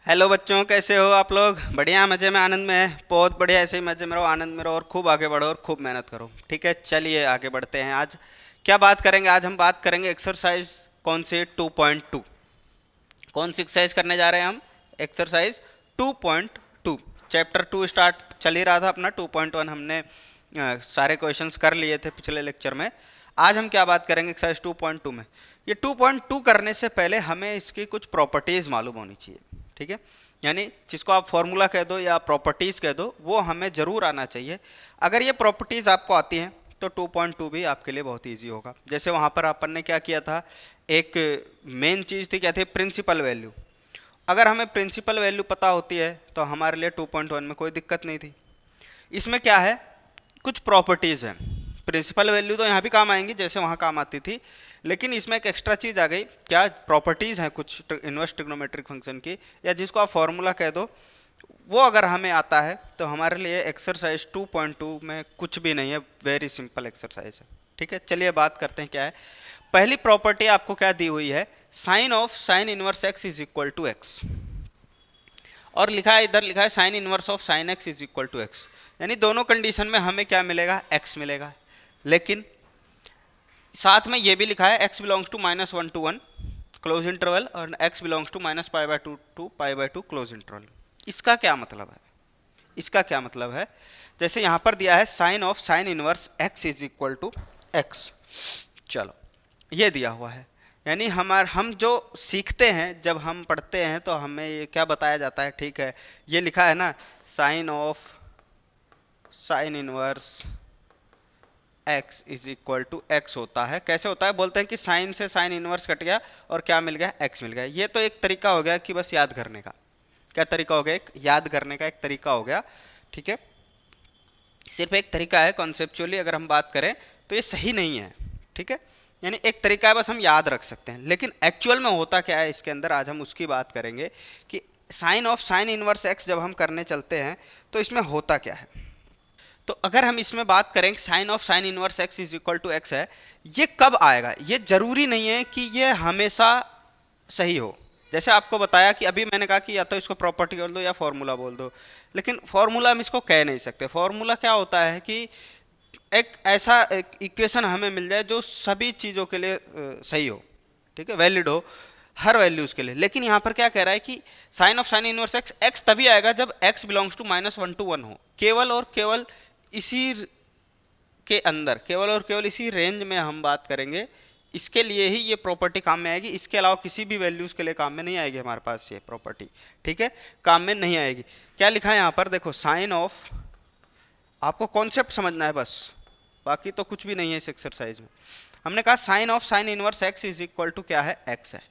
Hello बच्चों, कैसे हो आप लोग? बढ़िया, मज़े में, आनंद में है। बहुत बढ़िया, ऐसे ही मज़े में रहो, आनंद में रहो और खूब आगे बढ़ो और खूब मेहनत करो। ठीक है, चलिए आगे बढ़ते हैं। आज क्या बात करेंगे? आज हम बात करेंगे एक्सरसाइज कौन सी? 2.2। कौन सी एक्सरसाइज करने जा रहे हैं हम? एक्सरसाइज 2.2। चैप्टर 2 स्टार्ट चल ही रहा था अपना। 2.1 हमने सारे क्वेश्चंस कर लिए थे पिछले लेक्चर में। आज हम क्या बात करेंगे एक्सरसाइज 2.2 में? ये 2.2 करने से पहले हमें इसकी कुछ प्रॉपर्टीज़ मालूम होनी चाहिए। ठीक है, यानी जिसको आप फॉर्मूला कह दो या प्रॉपर्टीज़ कह दो, वो हमें ज़रूर आना चाहिए। अगर ये प्रॉपर्टीज़ आपको आती हैं तो 2.2 भी आपके लिए बहुत इजी होगा। जैसे वहाँ पर अपन ने क्या किया था, एक मेन चीज़ थी, क्या थी? Principal value. अगर हमें प्रिंसिपल वैल्यू पता होती है तो हमारे लिए 2.1 में कोई दिक्कत नहीं थी। इसमें क्या है, कुछ प्रॉपर्टीज़ हैं। प्रिंसिपल वैल्यू तो यहाँ भी काम आएंगी जैसे वहाँ काम आती थी, लेकिन इसमें एक एक्स्ट्रा चीज़ आ गई। क्या प्रॉपर्टीज़ हैं कुछ इनवर्स ट्रिग्नोमेट्रिक फंक्शन की, या जिसको आप फॉर्मूला कह दो, वो अगर हमें आता है तो हमारे लिए एक्सरसाइज 2.2 में कुछ भी नहीं है, वेरी सिंपल एक्सरसाइज है। ठीक है, चलिए बात करते हैं क्या है। पहली प्रॉपर्टी आपको क्या दी हुई है? Sine of sine inverse x is equal to x, और लिखा है, इधर लिखा है sign inverse of sine x is equal to x. यानी दोनों कंडीशन में हमें क्या मिलेगा? एक्स मिलेगा। लेकिन साथ में ये भी लिखा है X belongs to -1 to 1 close interval, और X belongs to -π/2 to π/2 close interval. इसका क्या मतलब है? इसका क्या मतलब है? जैसे यहाँ पर दिया है sine of sine inverse x is equal to x. चलो, ये दिया हुआ है, यानी हम जो सीखते हैं जब हम पढ़ते हैं तो हमें ये क्या बताया जाता है? ठीक है, ये लिखा है ना, sine of sine inverse x is equal to x होता है। कैसे होता है? बोलते हैं कि साइन से साइन इनवर्स कट गया और क्या मिल गया? x मिल गया। ये तो एक तरीका हो गया कि बस याद करने का। क्या तरीका हो गया? एक याद करने का एक तरीका हो गया। ठीक है, सिर्फ एक तरीका है, कॉन्सेप्चुअली अगर हम बात करें तो ये सही नहीं है। ठीक है, यानी एक तरीका है, बस हम याद रख सकते हैं, लेकिन एक्चुअल में होता क्या है इसके अंदर, आज हम उसकी बात करेंगे कि sine of sine inverse x जब हम करने चलते हैं तो इसमें होता क्या है। तो अगर हम इसमें बात करें sine of sine inverse x is equal to x है, ये कब आएगा? ये जरूरी नहीं है कि ये हमेशा सही हो। जैसे आपको बताया कि अभी मैंने कहा कि या तो इसको प्रॉपर्टी बोल दो या फॉर्मूला बोल दो, लेकिन फॉर्मूला हम इसको कह नहीं सकते। फॉर्मूला क्या होता है कि एक ऐसा इक्वेशन हमें मिल जाए जो सभी चीज़ों के लिए सही हो, ठीक है, वैलिड हो हर वैल्यूज के लिए। लेकिन यहाँ पर क्या कह रहा है कि sine of sine inverse x, x तभी आएगा जब एक्स बिलोंग्स टू -1 to 1 हो। केवल और केवल इसी के अंदर, केवल और केवल इसी रेंज में हम बात करेंगे, इसके लिए ही ये प्रॉपर्टी काम में आएगी। इसके अलावा किसी भी वैल्यूज के लिए काम में नहीं आएगी हमारे पास ये प्रॉपर्टी। ठीक है, काम में नहीं आएगी। क्या लिखा है यहाँ पर? देखो, साइन ऑफ, आपको कॉन्सेप्ट समझना है बस, बाकी तो कुछ भी नहीं है इस एक्सरसाइज में। हमने कहा sine of sine inverse x is equal to क्या है? एक्स है।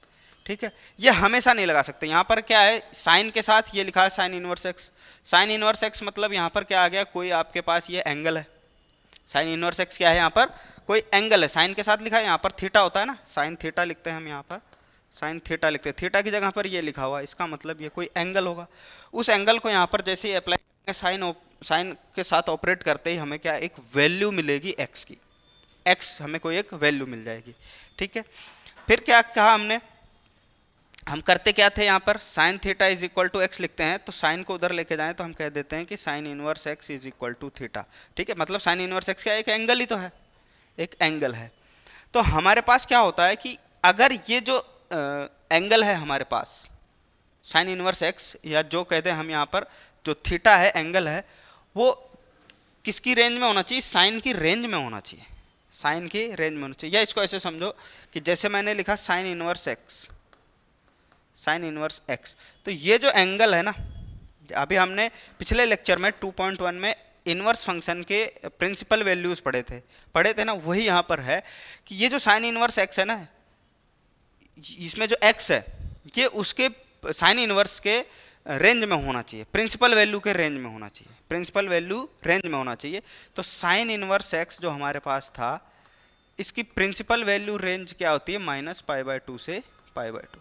ठीक है, ये हमेशा नहीं लगा सकते। यहाँ पर क्या है, साइन के साथ ये लिखा है sign inverse x. Sine inverse x मतलब यहाँ पर क्या आ गया? कोई आपके पास ये एंगल है। साइन इनवर्स एक्स क्या है? यहाँ पर कोई एंगल है, साइन के साथ लिखा है। यहाँ पर थीटा होता है ना, साइन थीटा लिखते हैं हम, यहाँ पर साइन थीटा लिखते हैं। थीटा की जगह पर ये लिखा हुआ है, इसका मतलब ये कोई एंगल होगा। उस एंगल को यहाँ पर जैसे ही अप्लाई करेंगे, साइन के साथ ऑपरेट करते ही हमें क्या, एक वैल्यू मिलेगी एक्स की। एक्स हमें कोई एक वैल्यू मिल जाएगी। ठीक है, फिर क्या कहा हमने? हम करते क्या थे? यहाँ पर sine theta is equal to x लिखते हैं, तो साइन को उधर लेके जाएं तो हम कह देते हैं कि sine inverse x is equal to theta. ठीक है, मतलब साइन इनवर्स एक्स क्या है? एक एंगल ही तो है, एक एंगल है। तो हमारे पास क्या होता है कि अगर ये जो एंगल है हमारे पास, साइन इनवर्स एक्स, या जो कहते हैं हम यहाँ पर जो थीटा है, एंगल है, वो किसकी रेंज में होना चाहिए? साइन की रेंज में होना चाहिए। साइन की रेंज में होना चाहिए। या इसको ऐसे समझो कि जैसे मैंने लिखा sign inverse x, sine inverse x, तो ये जो एंगल है ना, अभी हमने पिछले लेक्चर में 2.1 में इनवर्स फंक्शन के प्रिंसिपल वैल्यूज पढ़े थे ना, वही यहाँ पर है कि ये जो साइन इनवर्स एक्स है ना, इसमें जो एक्स है ये उसके साइन इनवर्स के रेंज में होना चाहिए, प्रिंसिपल वैल्यू के रेंज में होना चाहिए, प्रिंसिपल वैल्यू रेंज में होना चाहिए। तो साइन इनवर्स एक्स जो हमारे पास था, इसकी प्रिंसिपल वैल्यू रेंज क्या होती है? -π/2 से π/2,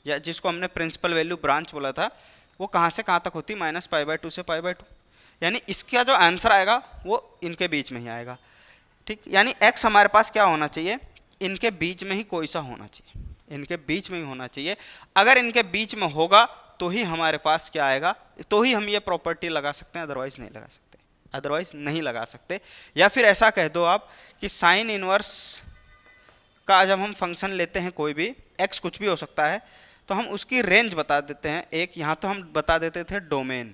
या जिसको हमने प्रिंसिपल वैल्यू ब्रांच बोला था, वो कहाँ से कहाँ तक होती है? -π/2 से π/2। यानी इसका जो आंसर आएगा वो इनके बीच में ही आएगा। ठीक, यानी x हमारे पास क्या होना चाहिए? इनके बीच में ही कोई सा होना चाहिए, इनके बीच में ही होना चाहिए। अगर इनके बीच में होगा तो ही हमारे पास क्या आएगा, तो ही हम ये प्रॉपर्टी लगा सकते हैं, अदरवाइज नहीं लगा सकते, अदरवाइज नहीं लगा सकते। या फिर ऐसा कह दो आप कि साइन इनवर्स का जब हम फंक्शन लेते हैं, कोई भी एक्स कुछ भी हो सकता है, तो हम उसकी रेंज बता देते हैं। एक यहाँ तो हम बता देते थे डोमेन,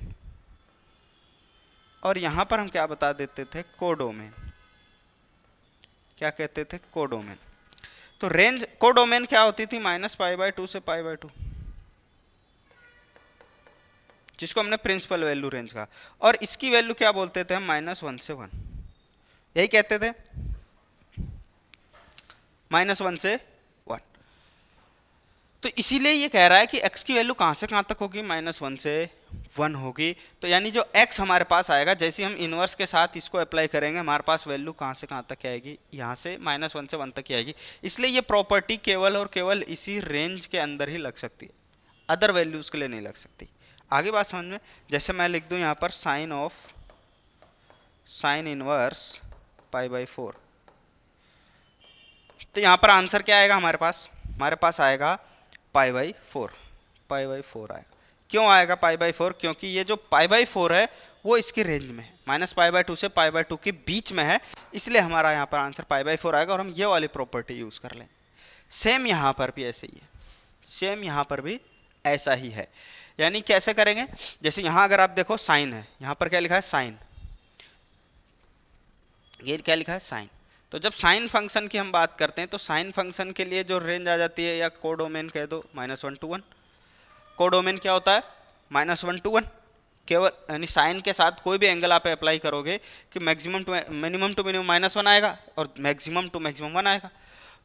और यहाँ पर हम क्या बता देते थे, कोडोमेन। क्या कहते थे, कोडोमेन। तो रेंज कोडोमेन क्या होती थी, -π/2 से π/2, जिसको हमने प्रिंसिपल वैल्यू रेंज कहा। और इसकी वैल्यू क्या बोलते थे हम, -1 से 1, यही कहते थे, -1 से 1। तो इसीलिए ये कह रहा है कि x की वैल्यू कहाँ से कहाँ तक होगी, -1 से 1 होगी। तो यानी जो x हमारे पास आएगा, जैसे हम इनवर्स के साथ इसको अप्लाई करेंगे, हमारे पास वैल्यू कहाँ से कहाँ तक आएगी, यहाँ से -1 से 1 तक ही आएगी। इसलिए ये प्रॉपर्टी केवल और केवल इसी रेंज के अंदर ही लग सकती है, अदर वैल्यूज के लिए नहीं लग सकती। आगे बात समझ में, जैसे मैं लिख दूं यहाँ पर साइन इनवर्स π/4, तो यहाँ पर आंसर क्या आएगा हमारे पास आएगा π/4 आएगा। क्यों आएगा π/4, क्योंकि ये जो π/4 है वो इसकी रेंज में है, -π/2 से π/2 के बीच में है, इसलिए हमारा यहाँ पर आंसर π/4 आएगा। और हम ये वाली प्रॉपर्टी यूज कर लें। सेम यहाँ पर भी ऐसे ही है, सेम यहाँ पर भी ऐसा ही है। यानी कैसे करेंगे, जैसे यहाँ अगर आप देखो साइन है, यहाँ पर क्या लिखा है, साइन, ये क्या लिखा है, साइन। तो जब साइन फंक्शन की हम बात करते हैं, तो साइन फंक्शन के लिए जो रेंज आ जाती है, या कोडोमेन कह दो, -1 to 1। कोडोमेन क्या होता है, -1 to 1। केवल यानी साइन के साथ कोई भी एंगल आप अप्लाई करोगे कि मिनिमम टू मिनिमम -1 आएगा और मैक्सिमम टू मैक्सिमम 1 आएगा।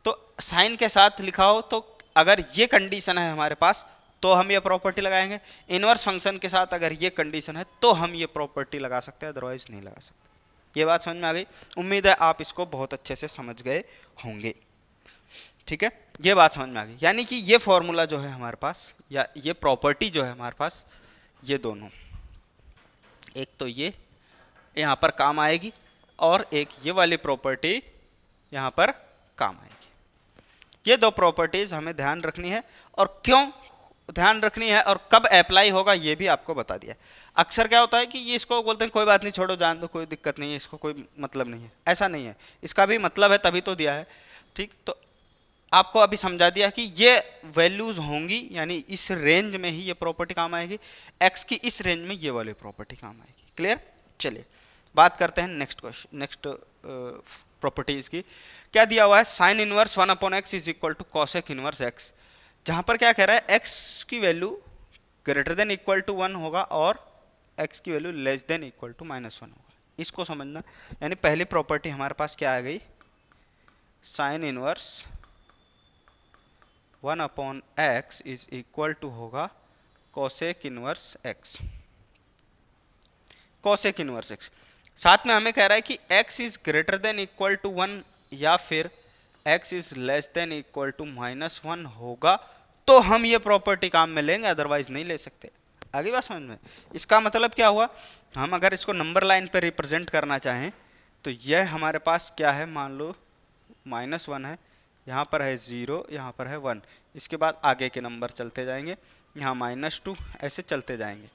तो साइन के साथ लिखा हो, तो अगर ये कंडीशन है हमारे पास, तो हम ये प्रॉपर्टी लगाएंगे। इनवर्स फंक्शन के साथ अगर ये कंडीशन है, तो हम ये प्रॉपर्टी लगा सकते हैं, अदरवाइज नहीं लगा सकते। ये बात समझ में आ गई। उम्मीद है आप इसको बहुत अच्छे से समझ गए होंगे। ठीक है, ये बात समझ में आ गई। यानी कि ये फॉर्मूला जो है हमारे पास, या ये प्रॉपर्टी जो है हमारे पास, ये दोनों, एक तो ये यहाँ पर काम आएगी, और एक ये वाली प्रॉपर्टी यहाँ पर काम आएगी। ये दो प्रॉपर्टीज हमें ध्यान रखनी है, और क्यों ध्यान रखनी है और कब अप्लाई होगा ये भी आपको बता दिया। अक्सर क्या होता है कि ये इसको बोलते हैं कोई बात नहीं, छोड़ो, जान दो, कोई दिक्कत नहीं है, इसको कोई मतलब नहीं है। ऐसा नहीं है, इसका भी मतलब है, तभी तो दिया है। ठीक, तो आपको अभी समझा दिया कि ये वैल्यूज होंगी, यानी इस रेंज में ही ये प्रॉपर्टी काम आएगी, एक्स की इस रेंज में ये वाली प्रॉपर्टी काम आएगी। क्लियर। चलिए बात करते हैं नेक्स्ट प्रॉपर्टीज की। क्या दिया हुआ है, sign inverse 1/x is equal to cosec inverse x, जहां पर क्या कह रहा है, x की value greater than equal to 1 होगा और x की value less than equal to -1 होगा। इसको समझना। यानी पहली प्रॉपर्टी हमारे पास क्या आ गई, sine inverse 1/x is equal to होगा cosec inverse x, cosec inverse x। साथ में हमें कह रहा है कि x is greater than equal to 1 या फिर x is less than equal to -1 होगा, तो हम ये प्रॉपर्टी काम में लेंगे, अदरवाइज नहीं ले सकते। आगे बात समझ में। इसका मतलब क्या हुआ, हम अगर इसको नंबर लाइन पे रिप्रेजेंट करना चाहें, तो यह हमारे पास क्या है, मान लो -1 है, यहाँ पर है 0, यहाँ पर है 1, इसके बाद आगे के नंबर चलते जाएंगे, यहाँ -2, ऐसे चलते जाएंगे।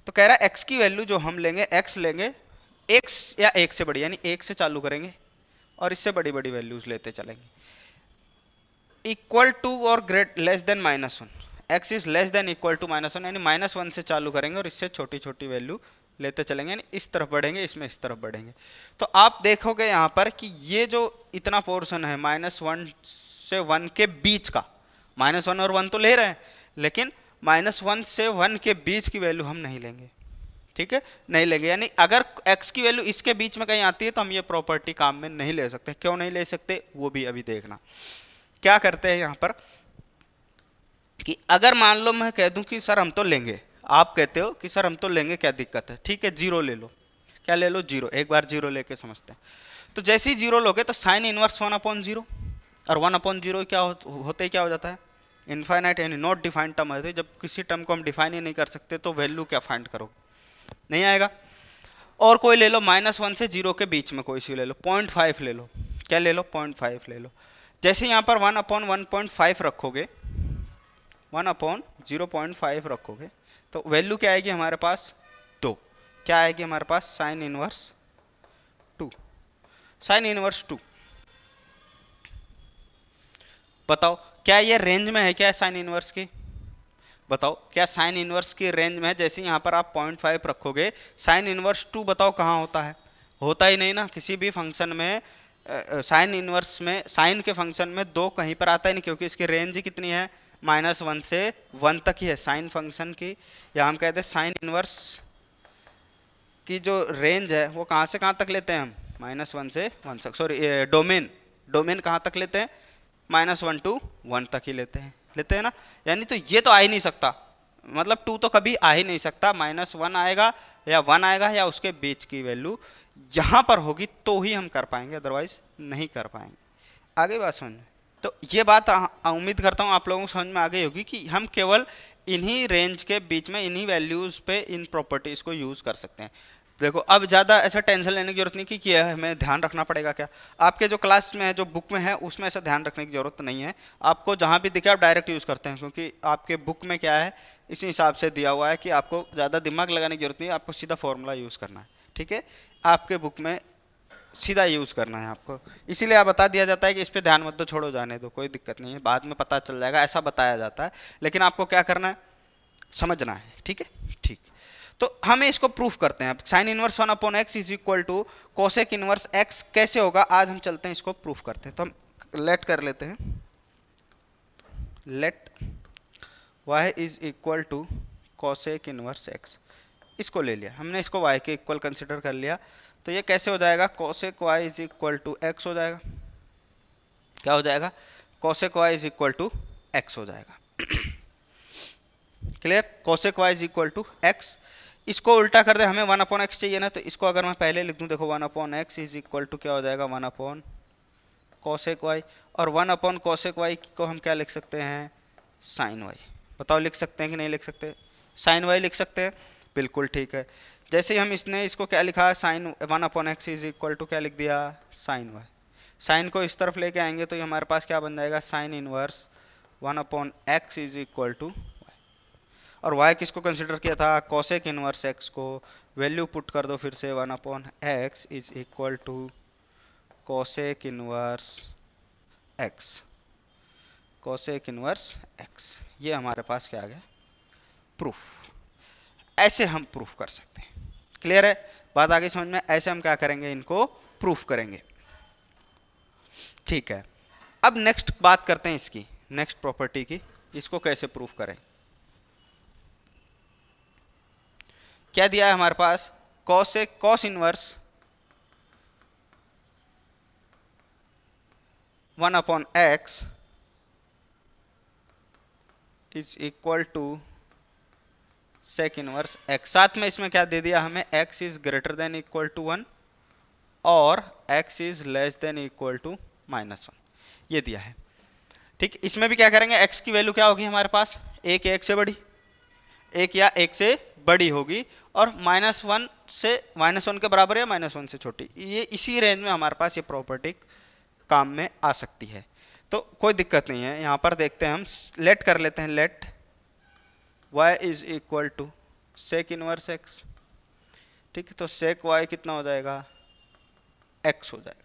तो कह रहा है x की वैल्यू जो हम लेंगे, x लेंगे x या 1 से बड़ी, यानी 1 से चालू करेंगे और इससे बड़ी बड़ी वैल्यूज लेते चलेंगे, इक्वल टू और great less than -1, x is less than equal to -1, यानी -1 से चालू करेंगे और इससे छोटी छोटी वैल्यू लेते चलेंगे, यानी इस तरफ बढ़ेंगे, इसमें इस तरफ बढ़ेंगे। तो आप देखोगे यहाँ पर कि ये जो इतना पोर्शन है -1 से 1 के बीच का, -1 और 1 तो ले रहे हैं, लेकिन -1 से 1 के बीच की वैल्यू हम नहीं लेंगे। ठीक है, नहीं लेंगे। यानी अगर x की वैल्यू इसके बीच में कहीं आती है, तो हम ये प्रॉपर्टी काम में नहीं ले सकते। क्यों नहीं ले सकते, वो भी अभी देखना। क्या करते हैं यहाँ पर कि अगर मान लो मैं कह दूं कि सर हम तो लेंगे, आप कहते हो कि सर हम तो लेंगे, क्या दिक्कत है, ठीक है 0 ले लो। क्या ले लो, 0। एक बार 0 लेके समझते हैं। तो जैसे ही 0 लोगे तो साइन इनवर्स 1/0, और 1/0 क्या होते ही क्या हो जाता है, इनफाइनाइट, यानी नॉट डिफाइंड टर्म है। जब किसी टर्म को हम डिफाइन ही नहीं कर सकते, तो वैल्यू क्या फाइंड करोगे, नहीं आएगा। और कोई ले लो, -1 से 0 के बीच में कोई सी ले लो, 0.5 ले लो। क्या ले लो, 0.5 ले लो। जैसे यहाँ पर 1/1.5 रखोगे, 1/0.5 रखोगे तो वैल्यू क्या आएगी हमारे पास 2। क्या आएगी हमारे पास साइन इनवर्स 2। साइन इनवर्स 2 बताओ क्या ये रेंज में है क्या साइन इनवर्स की? बताओ क्या साइन इनवर्स की रेंज में है? जैसे यहाँ पर आप 0.5 रखोगे साइन इनवर्स 2 बताओ कहाँ होता है? होता ही नहीं ना किसी भी फंक्शन में। साइन इनवर्स में साइन के फंक्शन में 2 कहीं पर आता ही नहीं क्योंकि इसकी रेंज कितनी है -1 से 1 तक ही है साइन फंक्शन की। या हम कहते हैं साइन इनवर्स की जो रेंज है वो कहाँ से कहाँ तक लेते हैं हम -1 से 1 तक। सॉरी डोमेन कहाँ तक लेते हैं -1 to 1 तक ही लेते हैं ना। यानी तो ये तो आ ही नहीं सकता, मतलब 2 तो कभी आ ही नहीं सकता। -1 आएगा या 1 आएगा या उसके बीच की वैल्यू यहाँ पर होगी तो ही हम कर पाएंगे, अदरवाइज नहीं कर पाएंगे। आगे बात समझ में? तो ये बात उम्मीद करता हूँ आप लोगों को समझ में आ गई होगी कि हम केवल इन्हीं रेंज के बीच में इन्हीं वैल्यूज़ पे इन प्रॉपर्टीज़ को यूज़ कर सकते हैं। देखो अब ज़्यादा ऐसा टेंशन लेने की जरूरत नहीं कि क्या है हमें ध्यान रखना पड़ेगा क्या। आपके जो क्लास में है जो बुक में है उसमें ऐसा ध्यान रखने की ज़रूरत नहीं है। आपको जहाँ भी दिखे आप डायरेक्ट यूज़ करते हैं क्योंकि आपके बुक में क्या है इसी हिसाब से दिया हुआ है कि आपको ज़्यादा दिमाग लगाने की जरूरत नहीं है, आपको सीधा फॉर्मूला यूज़ करना है। ठीक है, आपके बुक में सीधा यूज़ करना है आपको, इसीलिए आप बता दिया जाता है कि इस पर ध्यान मत दो, छोड़ो जाने दो, कोई दिक्कत नहीं है, बाद में पता चल जाएगा, ऐसा बताया जाता है। लेकिन आपको क्या करना है समझना है। ठीक है, ठीक। तो हमें इसको प्रूफ करते हैं। अब sine inverse 1/x is equal to cosec inverse x कैसे होगा आज हम चलते हैं इसको प्रूफ करते हैं। तो हम लेट कर लेते हैं, let y is equal to cosec inverse x, इसको ले लिया हमने, इसको y के इक्वल कंसिडर कर लिया। तो ये कैसे हो जाएगा cosec y is equal to x हो जाएगा। क्या हो जाएगा cosec y is equal to x हो जाएगा। Clear, cosec y is equal to x। इसको उल्टा कर दे, हमें 1/x चाहिए ना, तो इसको अगर मैं पहले लिख दूं देखो 1/x इज इक्वल टू क्या हो जाएगा 1/कोसेक y, और 1/कोसेक y को हम क्या लिख सकते हैं साइन y। बताओ लिख सकते हैं कि नहीं लिख सकते? साइन y लिख सकते हैं, बिल्कुल ठीक है। जैसे ही हम इसको क्या लिखा sign 1/x is equal to क्या लिख दिया साइन y। साइन को इस तरफ लेके आएंगे तो ये हमारे पास क्या बन जाएगा sine inverse 1/x is equal to, और y किसको कंसिडर किया था कोसेक इनवर्स x को। वैल्यू पुट कर दो फिर से 1/x is equal to cosec inverse x, cosec inverse x। ये हमारे पास क्या आ गया प्रूफ। ऐसे हम प्रूफ कर सकते हैं। क्लियर है बात आगे समझ में? ऐसे हम क्या करेंगे इनको प्रूफ करेंगे। ठीक है, अब नेक्स्ट बात करते हैं इसकी नेक्स्ट प्रॉपर्टी की, इसको कैसे प्रूफ करें। क्या दिया है हमारे पास cos inverse 1/x is equal to sec inverse x। साथ में इसमें क्या दे दिया हमें x is greater than equal to 1 और x is less than equal to -1, ये दिया है। ठीक, इसमें भी क्या करेंगे x की वैल्यू क्या होगी हमारे पास एक या एक से बड़ी, एक या एक से बड़ी होगी, और -1 से -1 के बराबर या -1 से छोटी, ये इसी रेंज में हमारे पास ये प्रॉपर्टी काम में आ सकती है। तो कोई दिक्कत नहीं है, यहाँ पर देखते हैं हम लेट कर लेते हैं, let y is equal to sec inverse x। ठीक है, तो सेक y कितना हो जाएगा x हो जाएगा।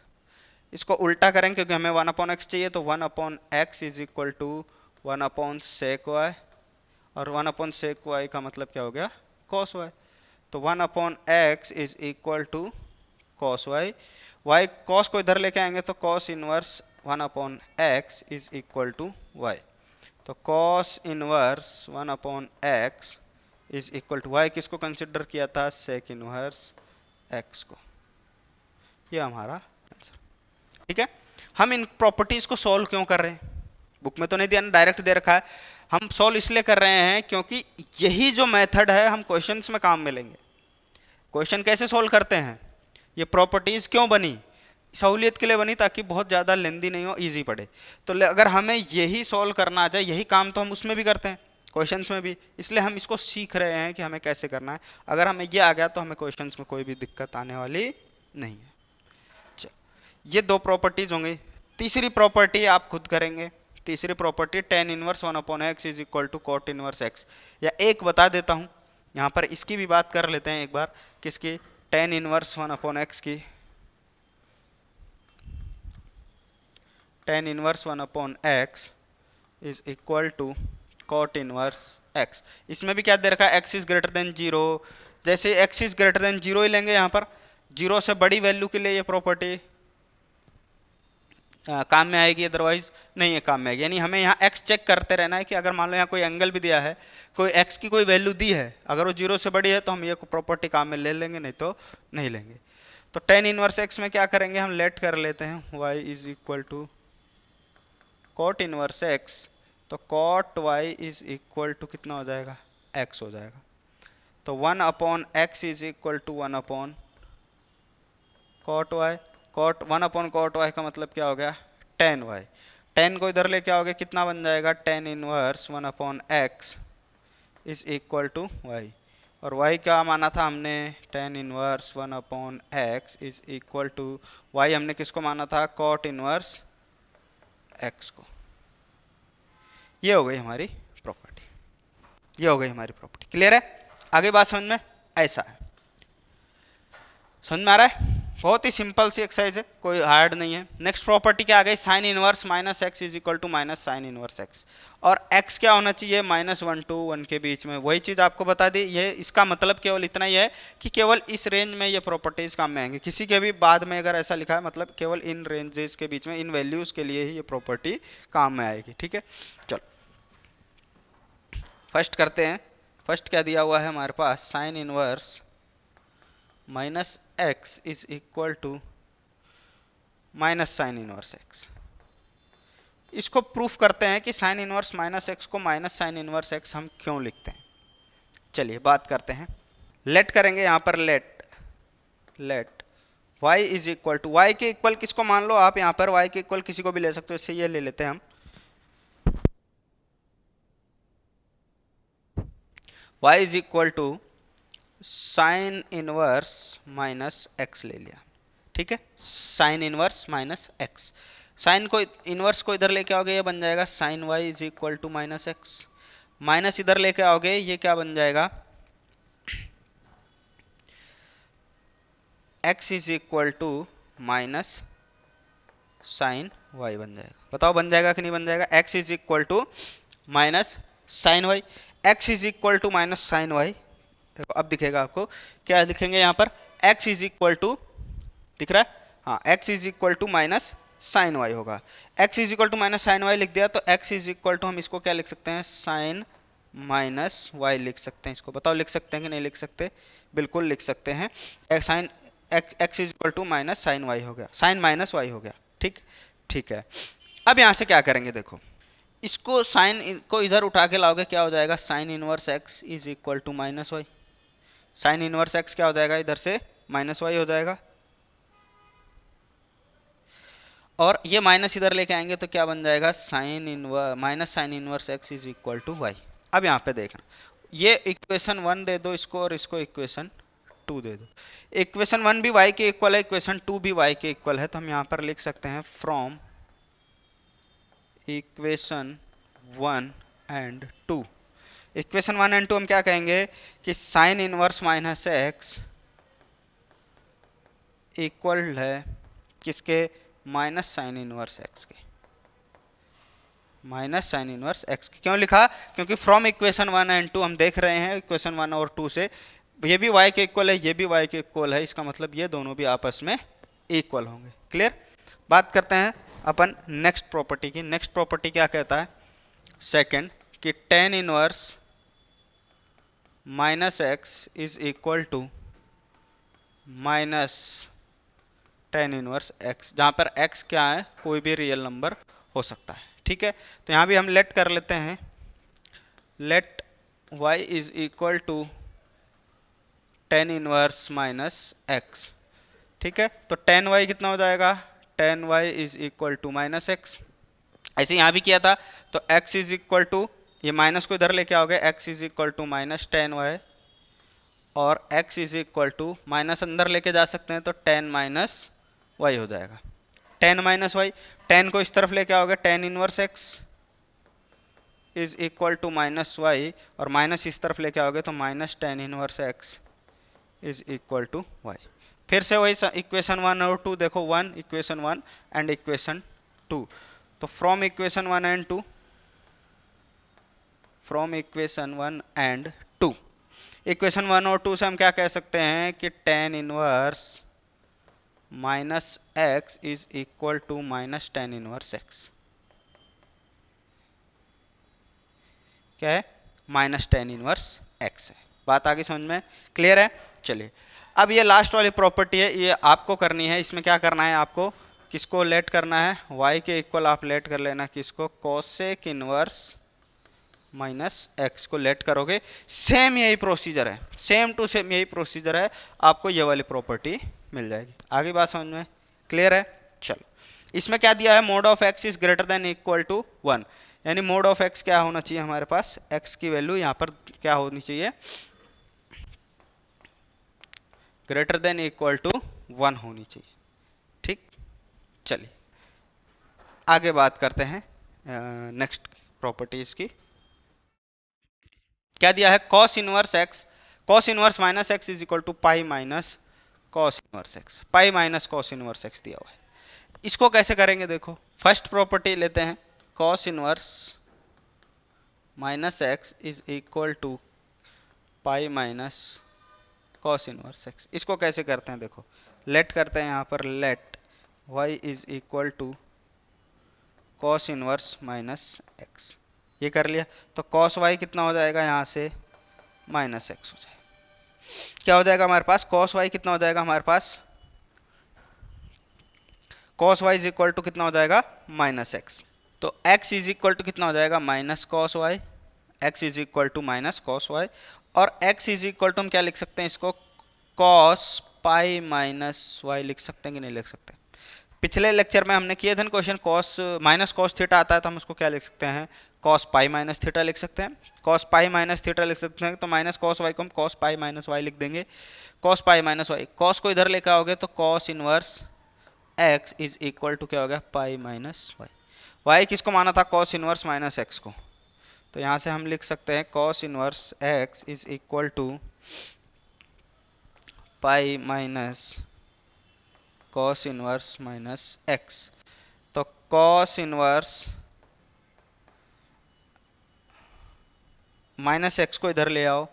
इसको उल्टा करेंगे क्योंकि हमें 1/x चाहिए, तो 1/x इज इक्वल टू 1/सेक y, और 1/सेक y का मतलब क्या हो गया cos y। तो 1/x is equal to cos y, y cos को इधर लेके आएंगे तो cos inverse 1/x is equal to y। तो cos inverse 1/x is equal to y किसको कंसिडर किया था सेक इनवर्स x को। ये हमारा आंसर। ठीक है, हम इन प्रॉपर्टीज को सॉल्व क्यों कर रहे हैं, बुक में तो नहीं दिया ना, डायरेक्ट दे रखा है। हम सॉल्व इसलिए कर रहे हैं क्योंकि यही जो मेथड है हम क्वेश्चंस में काम में लेंगे। क्वेश्चन कैसे सॉल्व करते हैं, ये प्रॉपर्टीज क्यों बनी, सहूलियत के लिए बनी ताकि बहुत ज़्यादा लेंदी नहीं हो, इजी पड़े। तो अगर हमें यही सॉल्व करना आ जाए, यही काम तो हम उसमें भी करते हैं क्वेश्चंस में भी, इसलिए हम इसको सीख रहे हैं कि हमें कैसे करना है। अगर हमें ये आ गया तो हमें क्वेश्चंस में कोई भी दिक्कत आने वाली नहीं है। ये दो प्रॉपर्टीज होंगी, तीसरी प्रॉपर्टी आप खुद करेंगे। तीसरी property tan inverse 1/x is equal to cot inverse x, या एक बता देता हूँ यहाँ पर, इसकी भी बात कर लेते हैं एक बार, किसकी, टेन इनवर्स 1/x की, tan inverse 1/x is equal to cot inverse x। इसमें भी क्या दे रखा है, x इज ग्रेटर देन 0, जैसे x इज ग्रेटर देन 0 ही लेंगे यहाँ पर, 0 से बड़ी वैल्यू के लिए ये प्रॉपर्टी काम में आएगी, अदरवाइज नहीं है काम में आएगी। यानी हमें यहाँ x चेक करते रहना है कि अगर मान लो यहाँ कोई एंगल भी दिया है, कोई x की कोई वैल्यू दी है, अगर वो 0 से बड़ी है तो हम ये प्रॉपर्टी काम में ले लेंगे, नहीं तो नहीं लेंगे। तो टेन इनवर्स x में क्या करेंगे, हम लेट कर लेते हैं y is equal to cot inverse x, तो cot y is equal to कितना हो जाएगा, x हो जाएगा। तो 1/x is equal to 1/cot y, cot 1/cot y का मतलब क्या हो गया, tan y, tan को इधर लेके आओगे कितना बन जाएगा, tan inverse 1/x is equal to y, और y क्या माना था हमने, tan inverse 1/x is equal to y, हमने किसको माना था, cot इनवर्स x को। ये हो गई हमारी प्रॉपर्टी, ये हो गई हमारी प्रॉपर्टी। क्लियर है, आगे बात समझ में, ऐसा है, समझ में आ रहा है, बहुत ही सिंपल सी एक्सरसाइज है, कोई हार्ड नहीं है। नेक्स्ट प्रॉपर्टी क्या आ गई, sine inverse minus x is equal to minus sign inverse x, और x क्या होना चाहिए, -1 to 1 के बीच में, वही चीज़ आपको बता दी। ये इसका मतलब केवल इतना ही है कि केवल इस रेंज में ये प्रॉपर्टीज काम में आएंगे, किसी के भी बाद में अगर ऐसा लिखा है मतलब केवल इन रेंजेस के बीच में, इन वैल्यूज़ के लिए ही ये प्रॉपर्टी काम में आएगी। ठीक है, चलो फर्स्ट करते हैं। फर्स्ट क्या दिया हुआ है हमारे पास, sign inverse minus x is equal to minus sign inverse x. इसको प्रूफ करते हैं कि साइन इनवर्स माइनस एक्स को माइनस साइन इनवर्स एक्स हम क्यों लिखते हैं। चलिए बात करते हैं, लेट करेंगे यहाँ पर, let y is equal to, y के इक्वल किसको मान लो आप, यहाँ पर y के इक्वल किसी को भी ले सकते हो, इससे ये ले लेते हैं हम, y is equal to sign inverse minus x ले लिया। ठीक है, sign inverse minus x, sine को इनवर्स को इधर लेके आओगे ये बन जाएगा sine y is equal to minus x, minus इधर लेके आओगे ये क्या बन जाएगा, x is equal to minus sine y बन जाएगा। बताओ बन जाएगा कि नहीं बन जाएगा, x is equal to minus sine y, x is equal to minus sine y। देखो अब दिखेगा आपको, क्या लिखेंगे यहाँ पर, x इज इक्वल टू, दिख रहा है, हाँ x is equal to minus sine y होगा। x is equal to minus sine y लिख दिया, तो x इज इक्वल टू हम इसको क्या लिख सकते हैं, साइन माइनस y लिख सकते हैं। इसको बताओ लिख सकते हैं कि नहीं लिख सकते, बिल्कुल लिख सकते हैं। Sine x is equal to minus sine y हो गया, साइन माइनस y हो गया। ठीक, ठीक है। अब यहाँ से क्या करेंगे, देखो इसको साइन को इधर उठा के लाओगे क्या हो जाएगा, sine inverse x is equal to minus y, sine inverse x क्या हो जाएगा, इधर से माइनस वाई हो जाएगा, और ये माइनस इधर लेके आएंगे तो क्या बन जाएगा, sine inverse minus sign inverse x is equal to y. अब यहाँ पे देखना, ये इक्वेशन 1 दे दो इसको, और इसको इक्वेशन 2 दे दो। इक्वेशन 1 भी y के इक्वल है, इक्वेशन 2 भी y के इक्वल है, तो हम यहाँ पर लिख सकते हैं from equation 1 and 2। Equation 1 and 2 हम क्या कहेंगे कि sine inverse minus x equal है किसके, माइनस साइन इनवर्स एक्स के, माइनस साइन इनवर्स एक्स के। क्यों लिखा, क्योंकि फ्रॉम इक्वेशन 1 एंड 2 हम देख रहे हैं इक्वेशन 1 और 2 से ये भी y के इक्वल है, ये भी y के इक्वल है, इसका मतलब ये दोनों भी आपस में इक्वल होंगे। क्लियर। बात करते हैं अपन नेक्स्ट प्रॉपर्टी की। नेक्स्ट प्रॉपर्टी क्या कहता है, सेकंड, कि tan inverse minus x is equal to minus tan inverse x, जहाँ पर x क्या है, कोई भी रियल नंबर हो सकता है। ठीक है, तो यहाँ भी हम लेट कर लेते हैं, let y is equal to tan inverse minus x। ठीक है, तो tan y कितना हो जाएगा, tan y is equal to minus x. ऐसे यहाँ भी किया था, तो x इज इक्वल टू, ये माइनस को इधर लेके आओगे, x is equal to minus tan y, और x is equal to minus अंदर लेके जा सकते हैं तो tan माइनस y हो जाएगा, tan माइनस y। tan को इस तरफ लेके आओगे, tan inverse x, is equal to minus y, और माइनस इस तरफ लेके आओगे तो minus tan inverse x is equal to y. फिर से वही इक्वेशन 1 और 2 देखो, 1 इक्वेशन 1 एंड इक्वेशन 2। तो from equation 1 and 2, from equation 1 and 2, equation 1 और 2 से हम क्या कह सकते हैं कि tan inverse minus x is equal to minus tan inverse x. क्या है? माइनस टेन इनवर्स एक्स है। बात आगे समझ में क्लियर है? चलिए, अब ये लास्ट वाली प्रॉपर्टी है, ये आपको करनी है। इसमें क्या करना है आपको, किसको लेट करना है, y के इक्वल आप लेट कर लेना, किसको, कोसेक इनवर्स माइनस एक्स को लेट करोगे। सेम यही प्रोसीजर है, सेम टू सेम यही प्रोसीजर है, आपको ये वाली प्रॉपर्टी मिल जाएगी। आगे बात समझ में क्लियर है? चलो, इसमें क्या दिया है, mod of x is greater than equal to 1, यानी मोड ऑफ एक्स क्या होना चाहिए हमारे पास, एक्स की वैल्यू यहाँ पर क्या होनी चाहिए, ग्रेटर देन इक्वल टू 1 होनी चाहिए। ठीक, चलिए आगे बात करते हैं नेक्स्ट प्रॉपर्टीज की। क्या दिया है, cos inverse x, cos inverse minus x is equal to pi minus cos inverse x, pi minus cos inverse x दिया हुआ है। इसको कैसे करेंगे, देखो फर्स्ट प्रॉपर्टी लेते हैं, cos inverse minus x is equal to pi minus cos inverse x. इसको कैसे करते हैं, देखो लेट करते हैं यहाँ पर, let y is equal to cos inverse minus x, ये कर लिया। तो कॉस y कितना हो जाएगा, यहाँ से माइनस एक्स हो जाएगा। क्या हो जाएगा हमारे पास, कॉस y कितना हो जाएगा हमारे पास, cos y is equal to कितना हो जाएगा, माइनस एक्स। तो x इज इक्वल टू कितना हो जाएगा, minus cos y, x is equal to minus cos y, और x इज इक्वल टू हम क्या लिख सकते हैं इसको, कॉस पाई माइनस वाई लिख सकते हैं कि नहीं लिख सकते। पिछले लेक्चर में हमने किए थे question, cos minus cos theta आता है तो हम उसको क्या लिख सकते हैं, कॉस पाई माइनस थीटा लिख सकते हैं, कॉस पाई माइनस थीटा लिख सकते हैं। तो माइनस कॉस वाई को हम कॉस पाई माइनस वाई लिख देंगे, cos pi minus y, cos को इधर लेकर आओगे तो cos inverse x is equal to क्या हो गया, पाई माइनस वाई। वाई किसको माना था, कॉस इनवर्स माइनस एक्स को, तो यहाँ से हम लिख सकते हैं cos inverse x is equal to pi minus cos inverse minus x. तो कॉस इनवर्स माइनस एक्स को इधर ले आओ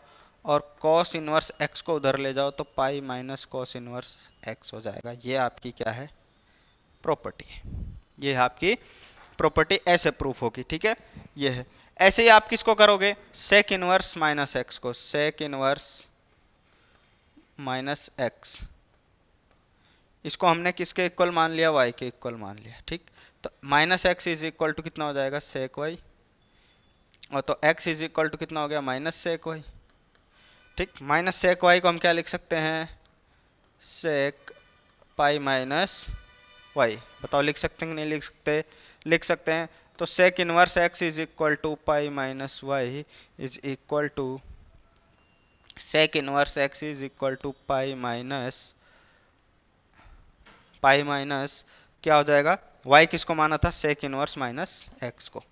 और कॉस इनवर्स एक्स को उधर ले जाओ तो पाई माइनस कॉस इनवर्स एक्स हो जाएगा। ये आपकी क्या है, प्रॉपर्टी है, ये आपकी प्रॉपर्टी ऐसे प्रूफ होगी। ठीक है, ये है। ऐसे ही आप किसको करोगे, सेक इनवर्स माइनस एक्स को, सेक इनवर्स माइनस एक्स, इसको हमने किसके इक्वल मान लिया, वाई के इक्वल मान लिया। ठीक, तो minus x is equal to कितना हो जाएगा, सेक वाई, और तो x इज इक्वल टू कितना हो गया, माइनस सेक वाई। ठीक, माइनस सेक वाई को हम क्या लिख सकते हैं, सेक पाई माइनस वाई। बताओ लिख सकते हैं कि नहीं लिख सकते, लिख सकते हैं। तो sec inverse x is equal to pi minus y is equal to sec inverse x is equal to pi minus क्या हो जाएगा, y किसको माना था, सेक इनवर्स माइनस एक्स को,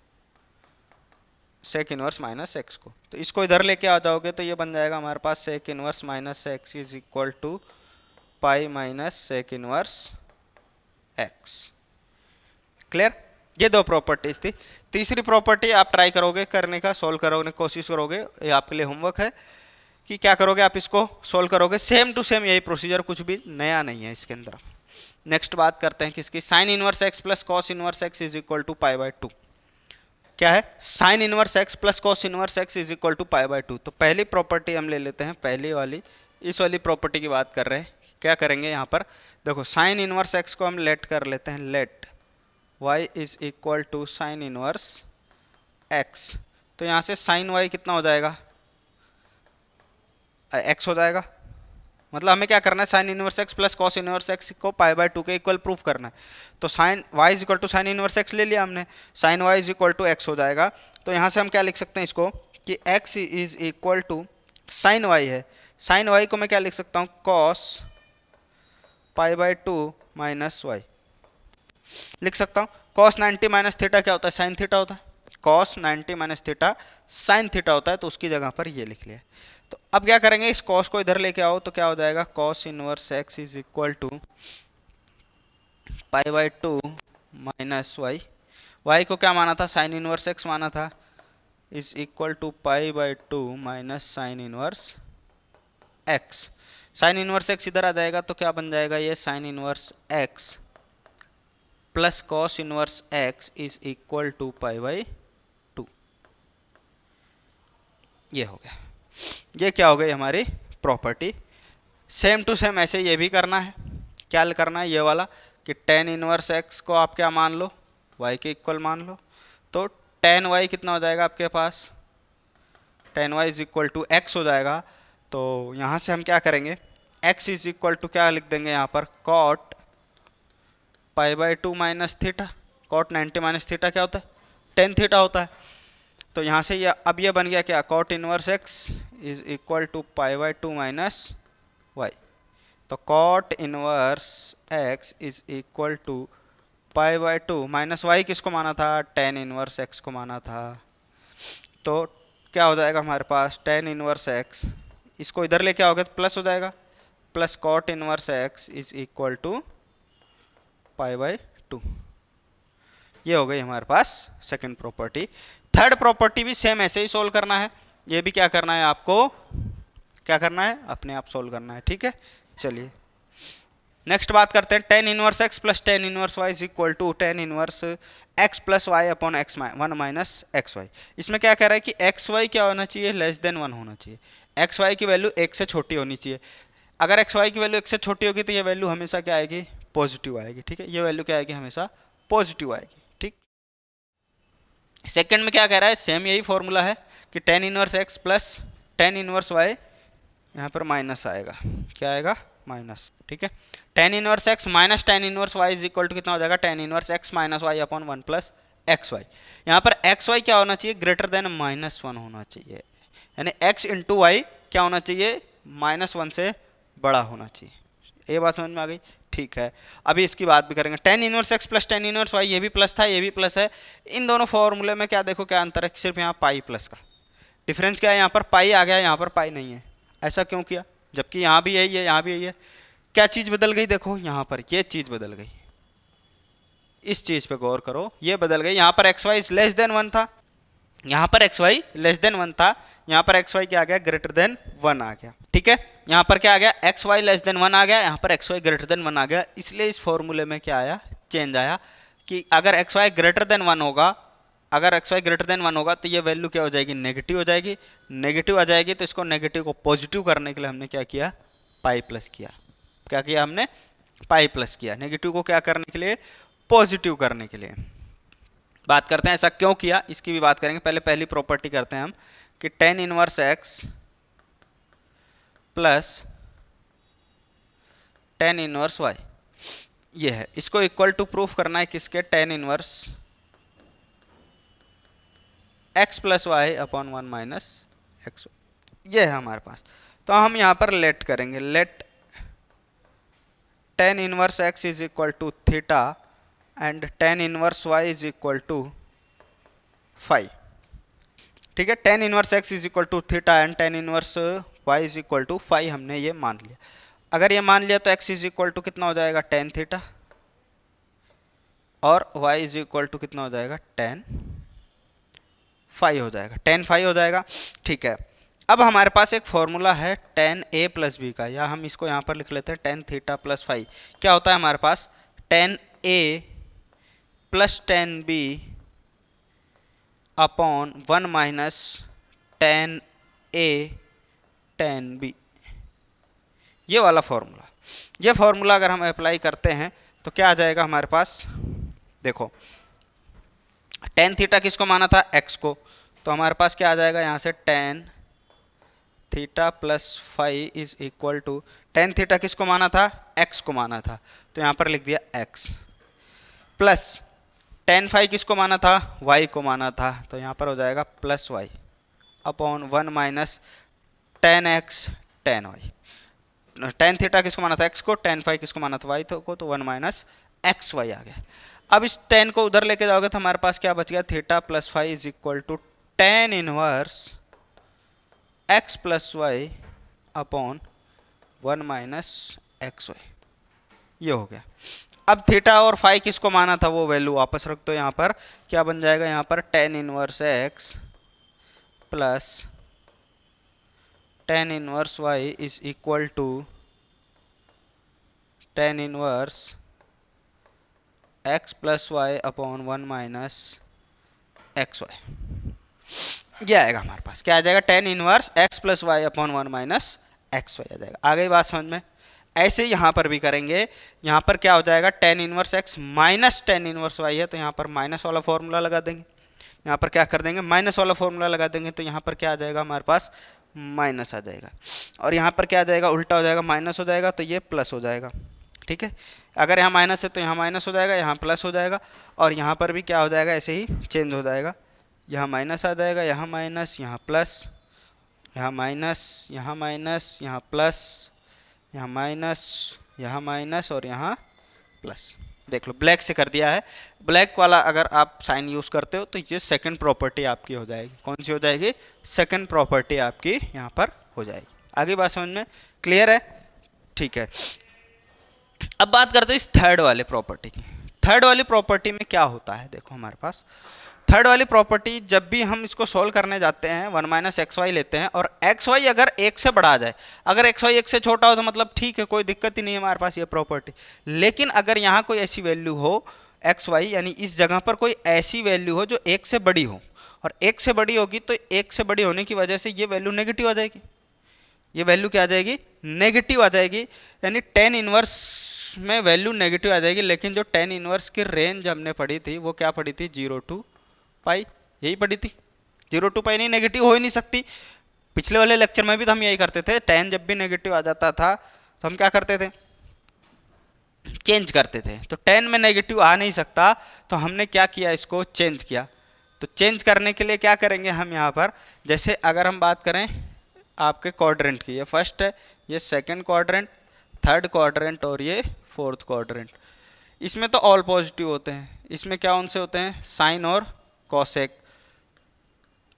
सेक इनवर्स माइनस एक्स को। तो इसको इधर लेके आ जाओगे तो ये बन जाएगा हमारे पास sec inverse minus x is equal to pi minus sec inverse X. Clear, ये दो प्रॉपर्टीज थी। तीसरी प्रॉपर्टी आप ट्राई करोगे करने का, सोल्व करोगे, कोशिश करोगे, ये आपके लिए होमवर्क है कि क्या करोगे, आप इसको सोल्व करोगे। सेम टू सेम यही प्रोसीजर, कुछ भी नया नहीं है इसके अंदर। नेक्स्ट बात करते हैं किसकी, sine inverse x plus cos inverse x is equal to pi by 2। क्या है, sign inverse x plus cos inverse x is equal to pi by 2। तो पहली प्रॉपर्टी हम ले लेते हैं, पहली वाली, इस वाली प्रॉपर्टी की बात कर रहे हैं। क्या करेंगे यहाँ पर, देखो साइन इनवर्स एक्स को हम लेट कर लेते हैं, let y is equal to sign inverse x। तो यहाँ से साइन y कितना हो जाएगा, x हो जाएगा। मतलब हमें क्या करना है, sign inverse x plus cos inverse x को पाई बाय 2 के इक्वल प्रूफ करना है। तो sine y is equal to sign inverse x ले लिया हमने, sine y is equal to x हो जाएगा। तो यहाँ से हम क्या लिख सकते हैं इसको कि x is equal to sine y है, साइन y को मैं क्या लिख सकता हूँ, cos pi by 2 minus y लिख सकता हूँ। कॉस 90 माइनस थीटा क्या होता है, साइन थीटा होता है। Cos 90 minus theta sine theta होता है, तो उसकी जगह पर ये लिख लिया। तो अब क्या करेंगे, इस कॉस को इधर लेके आओ तो क्या हो जाएगा, cos inverse x is equal to pi by two minus y. Y को क्या माना था, साइन इनवर्स एक्स माना था, is equal to pi by two minus sign inverse x. Sine inverse x इधर आ जाएगा तो क्या बन जाएगा, ये sine inverse x plus cos inverse x is equal to pi by two. ये हो गया, ये क्या हो गई हमारी प्रॉपर्टी। सेम टू सेम ऐसे ये भी करना है। क्या करना है, ये वाला कि टेन इनवर्स एक्स को आप क्या मान लो, वाई के इक्वल मान लो। तो टेन वाई कितना हो जाएगा आपके पास, tan Y is equal to x हो जाएगा। तो यहाँ से हम क्या करेंगे, एक्स इज इक्वल टू क्या लिख देंगे यहाँ पर, cot pi by two minus theta. Cot 90 minus theta क्या होता है, टेन थीटा होता है। तो यहाँ से ये अब ये बन गया क्या, cot inverse x is equal to pi by two minus y. तो cot inverse x is equal to pi by two minus y, किसको माना था, टेन इनवर्स एक्स को माना था। तो क्या हो जाएगा हमारे पास, टेन इनवर्स एक्स, इसको इधर लेके आओगे तो प्लस हो जाएगा, plus cot inverse x is equal to pi by two. ये हो गई हमारे पास सेकंड प्रॉपर्टी। थर्ड प्रॉपर्टी भी सेम ऐसे ही सोल्व करना है। ये भी क्या करना है आपको, क्या करना है, अपने आप सोल्व करना है, ठीक है। चलिए नेक्स्ट बात करते हैं, tan inverse x plus tan inverse y is equal to tan inverse x plus y upon x one minus x y. इसमें क्या कह रहा है कि एक्स वाई क्या होना चाहिए, लेस देन वन होना चाहिए। एक्स वाई की वैल्यू एक से छोटी होनी चाहिए। अगर एक्स वाई की वैल्यू एक से छोटी होगी तो ये वैल्यू हमेशा क्या आएगी, पॉजिटिव आएगी, ठीक है। ये वैल्यू क्या आएगी, हमेशा पॉजिटिव आएगी, ठीक। सेकंड में क्या कह रहा है, सेम यही फॉर्मूला है कि tan inverse x plus tan inverse y, यहाँ पर माइनस आएगा, क्या आएगा, माइनस, ठीक है। Tan inverse x minus tan inverse y is equal to कितना हो जाएगा, tan inverse x minus y upon one plus x y. यहाँ पर एक्स वाई क्या होना चाहिए, ग्रेटर देन माइनस वन होना चाहिए, यानी एक्स इंटू वाई क्या होना चाहिए, माइनस वन से बड़ा होना चाहिए। ये बात समझ में आ गई, ठीक है। अभी इसकी बात भी करेंगे, tan inverse x plus tan inverse y, ये भी प्लस था, ये भी प्लस है। इन दोनों फॉर्मूले में क्या देखो, क्या अंतर है, सिर्फ यहाँ पाई प्लस का डिफरेंस क्या है, यहाँ पर पाई आ गया, यहाँ पर पाई नहीं है। ऐसा क्यों किया, जबकि यहाँ भी यही है, यहाँ भी यही है। क्या चीज़ बदल गई, देखो यहाँ पर ये चीज़ बदल गई, इस चीज़ पे गौर करो, ये बदल गई। यहाँ पर x y less than one था, यहाँ पर x y less than one था, यहाँ पर एक्स वाई क्या आ गया, ग्रेटर देन वन आ गया, ठीक है। यहाँ पर क्या आ गया, x y less than one आ गया, यहाँ पर x y greater than one आ गया। इसलिए इस फॉर्मूले में क्या आया, चेंज आया कि अगर x y greater than one होगा, अगर x y greater than one होगा तो ये वैल्यू क्या हो जाएगी, नेगेटिव हो जाएगी। नेगेटिव आ जाएगी तो इसको नेगेटिव को पॉजिटिव करने के लिए हमने क्या किया, पाई प्लस किया। क्या किया हमने, पाई प्लस किया, नेगेटिव को क्या करने के लिए, पॉजिटिव करने के लिए। बात करते हैं ऐसा क्यों किया, इसकी भी बात करेंगे। पहले पहली प्रॉपर्टी करते हैं हम कि tan inverse x plus tan inverse y, ये है, इसको इक्वल टू प्रूफ करना है किसके, tan inverse x plus y upon one minus x, ये है हमारे पास। तो हम यहाँ पर लेट करेंगे, let tan inverse x is equal to theta and tan inverse y is equal to five, ठीक है। Tan inverse x is equal to theta and tan inverse y is equal to five, हमने ये मान लिया। अगर ये मान लिया तो एक्स इज इक्वल टू कितना हो जाएगा, टेन थीटा, और वाई इज इक्वल टू कितना हो जाएगा, टेन फाइव हो जाएगा, टेन फाइव हो जाएगा, ठीक है। अब हमारे पास एक फॉर्मूला है टेन ए प्लस बी का, या हम इसको यहाँ पर लिख लेते हैं टेन थीटा प्लस फाइव। क्या होता है हमारे पास, tan A plus tan B upon one minus tan A tan B, ये वाला फॉर्मूला। ये फॉर्मूला अगर हम अप्लाई करते हैं तो क्या आ जाएगा हमारे पास, देखो टेन थीटा किसको माना था, एक्स को, तो हमारे पास क्या आ जाएगा यहाँ से, tan theta plus five is equal to, tan theta किसको माना था, एक्स को माना था, तो यहाँ पर लिख दिया एक्स, प्लस टेन फाइव किसको माना था, वाई को माना था, तो यहाँ पर हो जाएगा plus y upon one minus tan x tan y. Tan theta किसको माना था, एक्स को, टेन फाइव किसको माना था, वाई को, तो वन माइनस एक्स वाई आ गया। अब इस टेन को उधर लेके जाओगे तो हमारे पास क्या बच गया, theta plus phi is equal to tan inverse x plus y upon 1 minus x y, ये हो गया। अब थीटा और फाई किसको माना था वो वैल्यू वापस रख दो यहाँ पर, क्या बन जाएगा यहाँ पर, tan inverse x plus tan inverse y is equal to tan inverse x plus y upon 1 minus x y, ये आएगा हमारे पास, क्या आ जाएगा, tan inverse x plus y upon 1 minus x y आ जाएगा। आ गई बात समझ में। ऐसे ही यहाँ पर भी करेंगे, यहाँ पर क्या हो जाएगा, tan inverse x minus tan inverse y है तो यहाँ पर माइनस वाला फॉर्मूला लगा देंगे, यहाँ पर क्या कर देंगे, माइनस वाला फॉर्मूला लगा देंगे, तो यहाँ पर क्या आ जाएगा हमारे पास, माइनस आ जाएगा। और यहाँ पर क्या आ जाएगा, उल्टा हो जाएगा, माइनस हो जाएगा तो ये प्लस हो जाएगा। ठीक है, अगर यहाँ माइनस है तो यहाँ माइनस हो जाएगा, यहाँ प्लस हो जाएगा, और यहाँ पर भी क्या हो जाएगा, ऐसे ही चेंज हो जाएगा, यहाँ माइनस आ जाएगा, यहाँ माइनस, यहाँ प्लस, यहाँ माइनस, यहाँ माइनस, यहाँ प्लस, यहाँ माइनस, यहाँ माइनस और यहाँ प्लस। देख लो ब्लैक से कर दिया है, ब्लैक वाला अगर आप साइन यूज़ करते हो तो ये सेकंड प्रॉपर्टी आपकी हो जाएगी। कौन सी हो जाएगी, सेकंड प्रॉपर्टी आपकी यहाँ पर हो जाएगी। आगे बात समझ में क्लियर है, ठीक है। अब बात करते हैं इस थर्ड वाले प्रॉपर्टी की। थर्ड वाली प्रॉपर्टी में क्या होता है, देखो हमारे पास थर्ड वाली प्रॉपर्टी, जब भी हम इसको सोल्व करने जाते हैं 1 माइनस एक्स वाई लेते हैं और एक्स वाई अगर एक से बड़ा आ जाए, अगर एक्स वाई एक से छोटा हो तो मतलब ठीक है, कोई दिक्कत ही नहीं है हमारे पास ये प्रॉपर्टी। लेकिन अगर यहाँ कोई ऐसी वैल्यू हो एक्स वाई, यानी इस जगह पर कोई ऐसी वैल्यू हो जो एक से बड़ी हो, और एक से बड़ी होगी तो एक से बड़ी होने की वजह से ये वैल्यू नेगेटिव आ जाएगी, ये वैल्यू क्या आ जाएगी, नेगेटिव आ जाएगी, यानी टेन इनवर्स में वैल्यू नेगेटिव आ जाएगी। लेकिन जो टेन इनवर्स की रेंज हमने पढ़ी थी वो क्या पढ़ी थी, 0 to पाई, यही पढ़ी थी। 0 to पाई नहीं, नेगेटिव हो ही नहीं सकती। पिछले वाले लेक्चर में भी तो हम यही करते थे, टेन जब भी नेगेटिव आ जाता था तो हम क्या करते थे, चेंज करते थे। तो टेन में नेगेटिव आ नहीं सकता तो हमने क्या किया, इसको चेंज किया। तो चेंज करने के लिए क्या करेंगे हम यहाँ पर, जैसे अगर हम बात करें आपके क्वाड्रेंट की, ये फर्स्ट है, ये सेकंड क्वाड्रेंट, थर्ड क्वाड्रेंट और ये फोर्थ क्वाड्रेंट, इसमें तो ऑल पॉजिटिव होते हैं। इसमें क्या उनसे होते हैं, साइन और कॉसेक,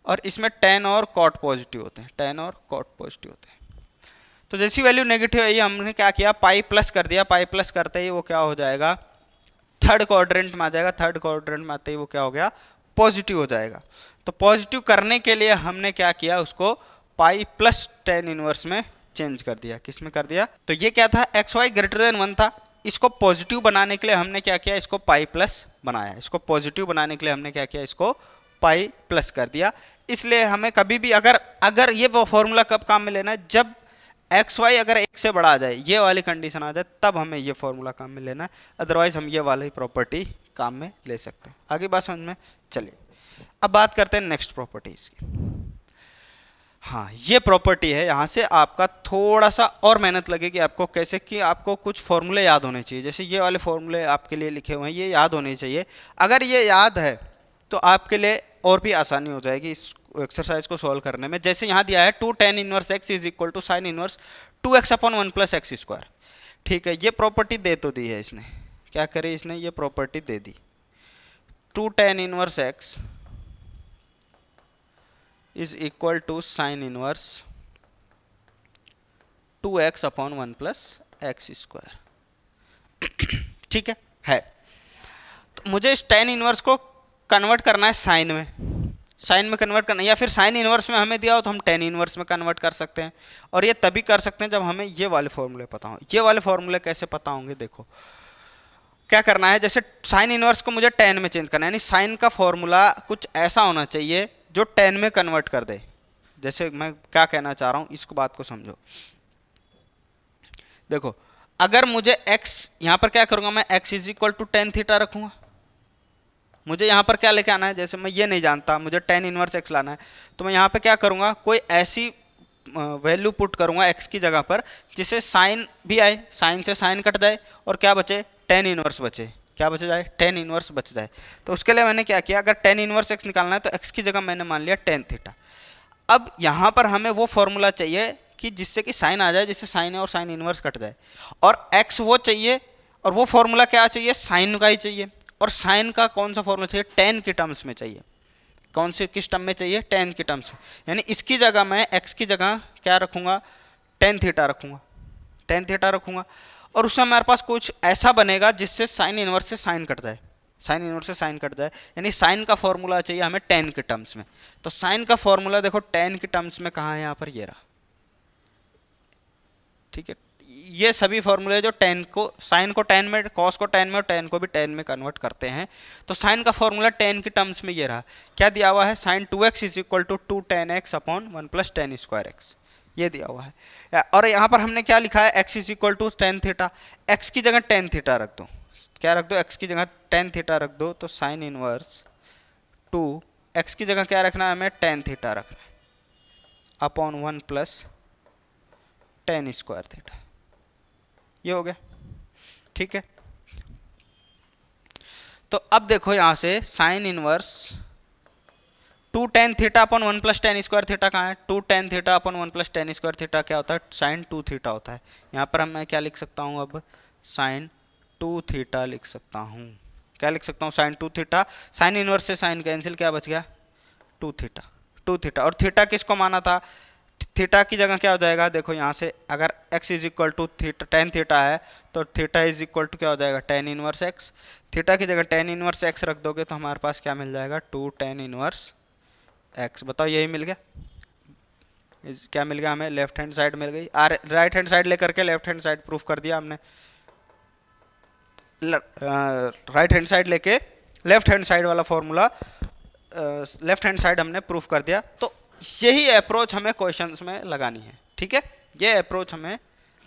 और इसमें टेन और कॉट पॉजिटिव होते हैं, टेन और कॉट पॉजिटिव होते हैं। तो जैसी वैल्यू नेगेटिव है हमने क्या किया, पाई प्लस कर दिया। पाई प्लस करते ही वो क्या हो जाएगा, थर्ड क्वाड्रेंट में आ जाएगा। थर्ड क्वाड्रेंट में आते ही वो क्या हो गया, पॉजिटिव हो जाएगा। तो पॉजिटिव करने के लिए हमने क्या किया, उसको पाई प्लस टेन इनवर्स में चेंज कर दिया। किस में कर दिया, तो ये क्या था, एक्स वाई ग्रेटर देन 1 था, इसको पॉजिटिव बनाने के लिए हमने क्या किया, इसको पाई प्लस बनाया। इसको पॉजिटिव बनाने के लिए हमने क्या किया, इसको पाई प्लस कर दिया। इसलिए हमें कभी भी अगर ये वो फॉर्मूला कब काम में लेना है, जब एक्स वाई अगर एक से बड़ा आ जाए, ये वाली कंडीशन आ जाए, तब हमें ये फॉर्मूला काम में लेना है। अदरवाइज हम ये वाली प्रॉपर्टी काम में ले सकते हैं। आगे बात समझ में, चलिए अब बात करते हैं नेक्स्ट प्रॉपर्टीज की। हाँ, ये प्रॉपर्टी है, यहाँ से आपका थोड़ा सा और मेहनत लगेगी आपको। कैसे कि आपको कुछ फॉर्मूले याद होने चाहिए। जैसे ये वाले फॉर्मूले आपके लिए लिखे हुए हैं, ये याद होने चाहिए। अगर ये याद है तो आपके लिए और भी आसानी हो जाएगी इस एक्सरसाइज को सॉल्व करने में। जैसे यहाँ दिया है 2 tan inverse x is equal to sign inverse 2x upon 1 plus x square. ठीक है, ये प्रॉपर्टी दे तो दी है इसने, क्या करी इसने, ये प्रॉपर्टी दे दी, 2 tan inverse x is equal to sign inverse 2x upon 1 plus x square. ठीक है। तो मुझे इस tan इनवर्स को कन्वर्ट करना है साइन में कन्वर्ट करना है, या फिर साइन इनवर्स में हमें दिया हो तो हम tan इनवर्स में कन्वर्ट कर सकते हैं। और ये तभी कर सकते हैं जब हमें ये वाले फॉर्मूले पता हो। ये वाले फॉर्मूले कैसे पता होंगे, देखो क्या करना है। जैसे साइन इनवर्स को मुझे tan में चेंज करना है, यानी साइन का फॉर्मूला कुछ ऐसा होना चाहिए जो tan में कन्वर्ट कर दे। जैसे मैं क्या कहना चाह रहा हूँ, इसको बात को समझो। देखो अगर मुझे x, यहाँ पर क्या करूँगा मैं, x is equal to tan theta रखूँगा। मुझे यहाँ पर क्या लेके आना है, जैसे मैं ये नहीं जानता, मुझे tan इनवर्स x लाना है, तो मैं यहाँ पे क्या करूँगा, कोई ऐसी वैल्यू पुट करूँगा x की जगह पर जिसे साइन भी आए, साइन से साइन कट जाए और क्या बचे, tan इनवर्स बचे। क्या बच जाए, tan इनवर्स बच जाए। तो उसके लिए मैंने क्या किया, अगर tan इनवर्स x निकालना है तो x की जगह मैंने मान लिया tan थीटा। अब यहाँ पर हमें वो फॉर्मूला चाहिए कि जिससे कि साइन आ जाए, जिससे साइन और साइन इनवर्स कट जाए, और x वो चाहिए, और वो फॉर्मूला क्या चाहिए, साइन का ही चाहिए। और साइन का कौन सा फॉर्मूला चाहिए, टेन की टर्म्स में चाहिए। कौन से किस टर्म में चाहिए, टेन की टर्म्स में। यानी इसकी जगह मैं एक्स की जगह क्या रखूंगा, टेन थीटा रखूंगा, टेन थीटा रखूंगा। और उसमें हमारे पास कुछ ऐसा बनेगा जिससे साइन इनवर्स से साइन कट जाए, साइन इनवर्स से साइन कट जाए। यानी साइन का फॉर्मूला चाहिए हमें टेन के टर्म्स में। तो साइन का फॉर्मूला देखो टेन के टर्म्स में कहाँ है, यहाँ पर ये रहा, ठीक है। ये सभी फॉर्मूले जो टेन को, साइन को टेन में, कॉस को टेन में और टेन को भी टेन में कन्वर्ट करते हैं। तो साइन का फॉर्मूला टेन के टर्म्स में ये रहा। क्या दिया हुआ है, sine 2x is equal to 2 tan x upon 1 plus tan square x, ये दिया हुआ है। और यहाँ पर हमने क्या लिखा है, x is equal to tan theta. X की जगह टेन थीटा रख दो, क्या रख दो, एक्स की जगह टेन थीटा रख दो। तो साइन इनवर्स 2, एक्स की जगह क्या रखना है हमें, टेन थीटा रखना है upon 1 plus tan square theta, ये हो गया, ठीक है। तो अब देखो यहां से sine inverse 2 tan theta upon 1 plus tan square theta कहाँ है, 2 tan theta upon 1 plus tan square theta क्या होता है, साइन 2 थीटा होता है। यहाँ पर मैं क्या लिख सकता हूँ, अब साइन 2 थीटा लिख सकता हूँ। क्या लिख सकता हूँ, साइन 2 थीटा। साइन इनवर्स से साइन कैंसिल, क्या बच गया, 2 थीटा, 2 थीटा। और थीटा किसको माना था, थीटा की जगह क्या हो जाएगा, देखो यहाँ से अगर x is equal to theta, tan theta है तो थीटा इज इक्वल टू क्या हो जाएगा, टेन इनवर्स x। थीटा की जगह टेन इनवर्स x रख दोगे तो हमारे पास क्या मिल जाएगा, 2 tan इनवर्स x। बताओ यही मिल गया, क्या मिल गया हमें, लेफ्ट हैंड साइड मिल गई। राइट हैंड साइड लेकर के लेफ्ट हैंड साइड प्रूफ कर दिया हमने, राइट हैंड साइड लेके लेफ्ट हैंड साइड वाला फॉर्मूला लेफ्ट हैंड साइड हमने प्रूफ कर दिया। तो यही अप्रोच हमें क्वेश्चंस में लगानी है, ठीक है, ये अप्रोच हमें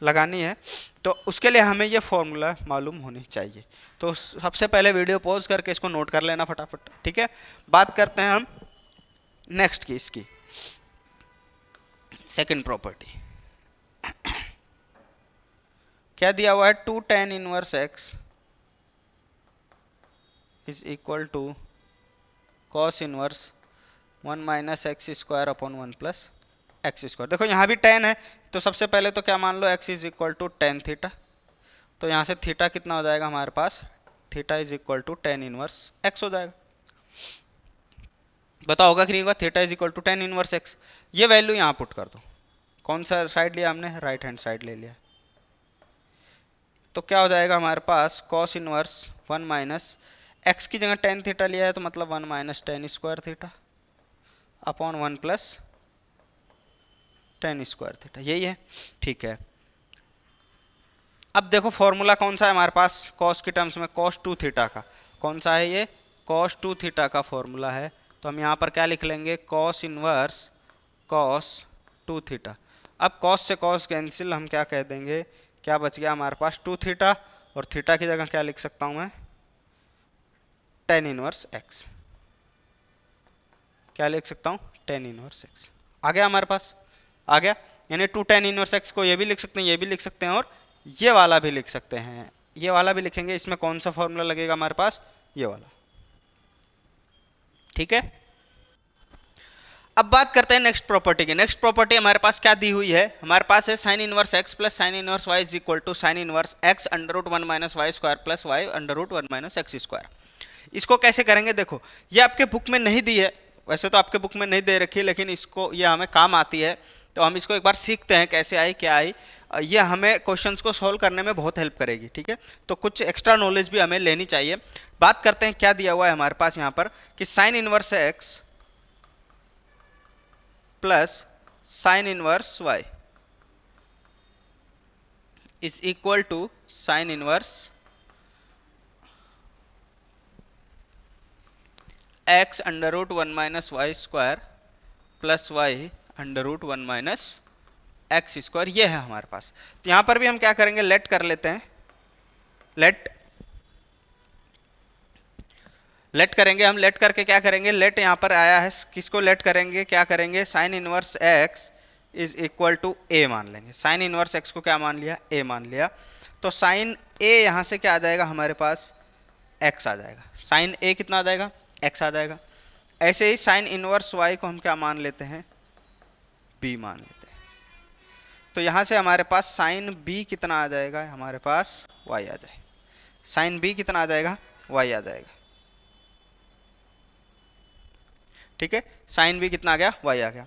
लगानी है। तो उसके लिए हमें ये फॉर्मूला मालूम होनी चाहिए। तो सबसे पहले वीडियो पॉज करके इसको नोट कर लेना फटाफट, ठीक है। बात करते हैं हम नेक्स्ट की, इसकी सेकंड प्रॉपर्टी। क्या दिया हुआ है, 2 tan inverse x is equal to cos inverse 1 minus x square upon 1 plus x square. देखो यहाँ भी tan है, तो सबसे पहले तो क्या मान लो, x is equal to tan theta. तो यहाँ से थीटा कितना हो जाएगा हमारे पास, theta is equal to tan inverse x हो जाएगा। बताओ होगा कि नहीं होगा, theta is equal to tan inverse x। ये वैल्यू यहाँ पुट कर दो, कौन सा साइड लिया हमने, राइट हैंड साइड ले लिया। तो क्या हो जाएगा हमारे पास, कॉस इनवर्स 1 माइनस एक्स की जगह टेन थीटा लिया है तो मतलब 1 minus ten square theta upon 1 plus tan square theta, यही है, ठीक है। अब देखो फॉर्मूला कौन सा है हमारे पास, कॉस की टर्म्स में कॉस 2 थीटा का, कौन सा है ये, कॉस 2 थीटा का फॉर्मूला है। तो हम यहाँ पर क्या लिख लेंगे, कॉस इनवर्स कॉस 2 थीटा। अब कॉस से कॉस कैंसिल, हम क्या कह देंगे, क्या बच गया हमारे पास 2 थीटा, और थीटा की जगह क्या लिख सकता हूँ मैं, टेन इनवर्स एक्स। क्या लिख सकता हूँ, टेन इनवर्स एक्स। आ गया हमारे पास, आ गया। यानी 2 tan इनवर्स एक्स को ये भी लिख सकते हैं, ये भी लिख सकते हैं, और ये वाला भी लिख सकते हैं, ये वाला भी लिखेंगे। इसमें कौन सा फॉर्मूला लगेगा हमारे पास, ये वाला, ठीक है। अब बात करते हैं नेक्स्ट प्रॉपर्टी की। नेक्स्ट प्रॉपर्टी हमारे पास क्या दी हुई है, हमारे पास है sign inverse x plus sign inverse y is equal to sign inverse x under root 1 minus y square plus y under root 1 minus x square. इसको कैसे करेंगे, देखो ये आपके बुक में नहीं दी है, वैसे तो आपके बुक में नहीं दे रखी है, लेकिन इसको ये हमें काम आती है, तो हम इसको एक बार सीखते हैं कैसे आई क्या आई। ये हमें क्वेश्चंस को सॉल्व करने में बहुत हेल्प करेगी, ठीक है। तो कुछ एक्स्ट्रा नॉलेज भी हमें लेनी चाहिए। बात करते हैं क्या दिया हुआ है हमारे पास यहाँ पर, कि sine inverse x plus sign inverse y is equal to sign inverse x under root 1 minus y square plus y under root 1 minus x square, ये है हमारे पास। तो यहाँ पर भी हम क्या करेंगे, लेट कर लेते हैं, लेट करेंगे हम। लेट करके क्या करेंगे, लेट यहाँ पर आया है, किसको लेट करेंगे, क्या करेंगे, sin inverse x is equal to A मान लेंगे। साइन इनवर्स एक्स को क्या मान लिया, ए मान लिया। तो साइन ए यहाँ से क्या आ जाएगा हमारे पास, एक्स आ जाएगा। साइन ए कितना आ जाएगा, एक्स आ जाएगा। ऐसे ही साइन इनवर्स वाई को हम क्या मान लेते हैं, बी मान लेते हैं। तो यहाँ से हमारे पास साइन बी कितना आ जाएगा, हमारे पास वाई आ जाएगा। साइन बी कितना आ जाएगा, वाई आ जाएगा। ठीक है, साइन बी कितना आ गया, वाई आ गया।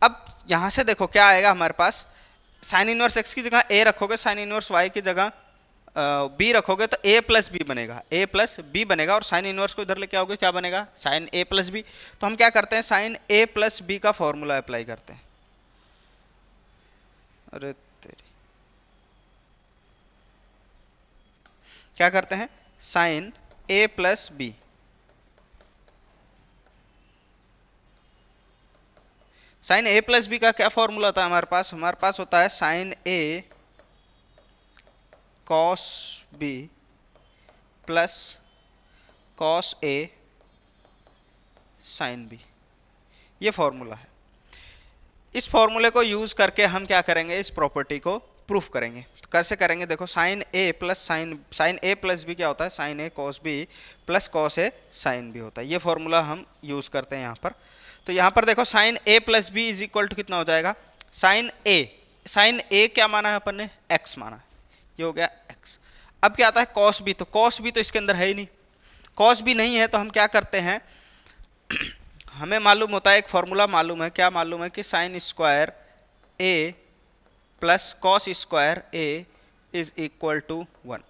अब यहां से देखो क्या आएगा हमारे पास, साइन इनवर्स एक्स की जगह ए रखोगे, साइन इनवर्स वाई की जगह बी रखोगे तो ए प्लस बी बनेगा, ए प्लस बी बनेगा, और साइन इनवर्स को इधर लेके आओगे क्या बनेगा, साइन ए प्लस बी। तो हम क्या करते हैं, साइन ए प्लस बी का फॉर्मूला अप्लाई करते हैं। अरे तेरी, क्या करते हैं, sign A plus B, sign A plus B का क्या फॉर्मूला होता है हमारे पास होता है साइन ए कॉस बी प्लस कॉस ए साइन बी, ये फॉर्मूला है। इस फॉर्मूले को यूज करके हम क्या करेंगे, इस प्रॉपर्टी को प्रूफ करेंगे। तो कैसे करेंगे, देखो sine A plus sign A plus B क्या होता है, साइन ए कॉस बी प्लस कॉस ए साइन बी होता है। ये फॉर्मूला हम यूज करते हैं यहाँ पर। तो यहाँ पर देखो sine A plus B is equal to कितना हो जाएगा, साइन ए क्या माना है अपन ने, एक्स माना है, ये हो गया एक्स। अब क्या आता है कॉस बी, तो कॉस बी तो इसके अंदर है ही नहीं, कॉस बी नहीं है तो हम क्या करते हैं, हमें मालूम होता है, एक फॉर्मूला मालूम है, क्या मालूम है कि sine square A plus cos square A is equal to 1,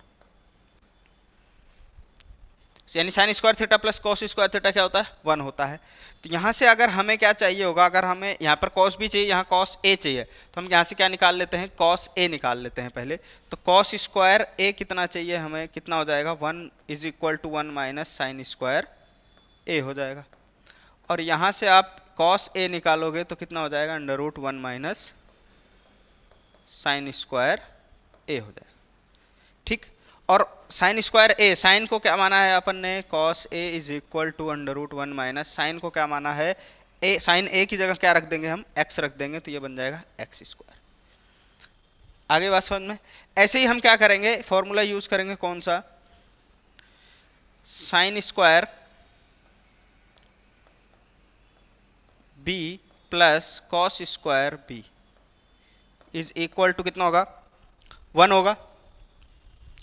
यानी sine square theta plus cos square theta क्या होता है, 1 होता है। तो यहाँ से अगर हमें क्या चाहिए होगा, अगर हमें यहाँ पर कॉस भी चाहिए, यहाँ कॉस ए चाहिए, तो हम यहाँ से क्या निकाल लेते हैं, कॉस ए निकाल लेते हैं पहले। तो कॉस स्क्वायर ए कितना चाहिए हमें, कितना हो जाएगा, 1 is equal to 1 minus sign square A हो जाएगा। और यहाँ से आप कॉस ए निकालोगे तो कितना हो जाएगा, under root 1 minus sign square A हो जाएगा। ठीक, और साइन स्क्वायर ए, साइन को क्या माना है अपन ने, cos A is equal to under root 1 minus sine को क्या माना है, ए, साइन ए की जगह क्या रख देंगे हम, एक्स रख देंगे, तो ये बन जाएगा एक्स स्क्वायर। आगे बात समझ में। ऐसे ही हम क्या करेंगे, फॉर्मूला यूज करेंगे कौन सा, sine square B plus cos square B is equal to कितना होगा, 1 होगा,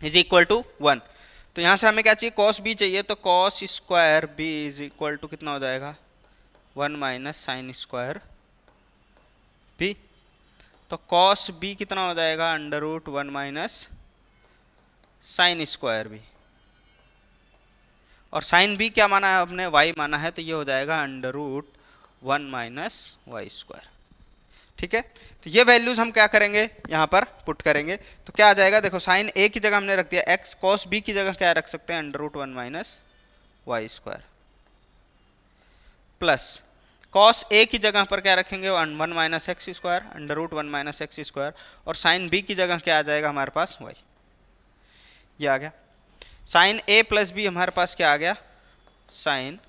इज इक्वल टू 1। तो यहाँ से हमें क्या चाहिए, कॉस बी चाहिए, तो cos square B is equal to कितना हो जाएगा, 1 माइनस साइन स्क्वायर बी। तो कॉस बी कितना हो जाएगा, under root 1 minus sign square B, और साइन बी क्या माना है हमने, वाई माना है, तो ये हो जाएगा under root 1 minus y square. ठीक है, तो ये वैल्यूज हम क्या करेंगे, यहाँ पर पुट करेंगे, तो क्या आ जाएगा, देखो साइन ए की जगह हमने रख दिया एक्स, कॉस बी की जगह क्या रख सकते हैं, under root 1 minus y square, plus cos A की जगह पर क्या रखेंगे, 1 minus x square, under root 1 minus x square, और साइन बी की जगह क्या आ जाएगा हमारे पास, वाई। ये आ गया। साइन ए प्लस बी हमारे पास क्या आ गया, sine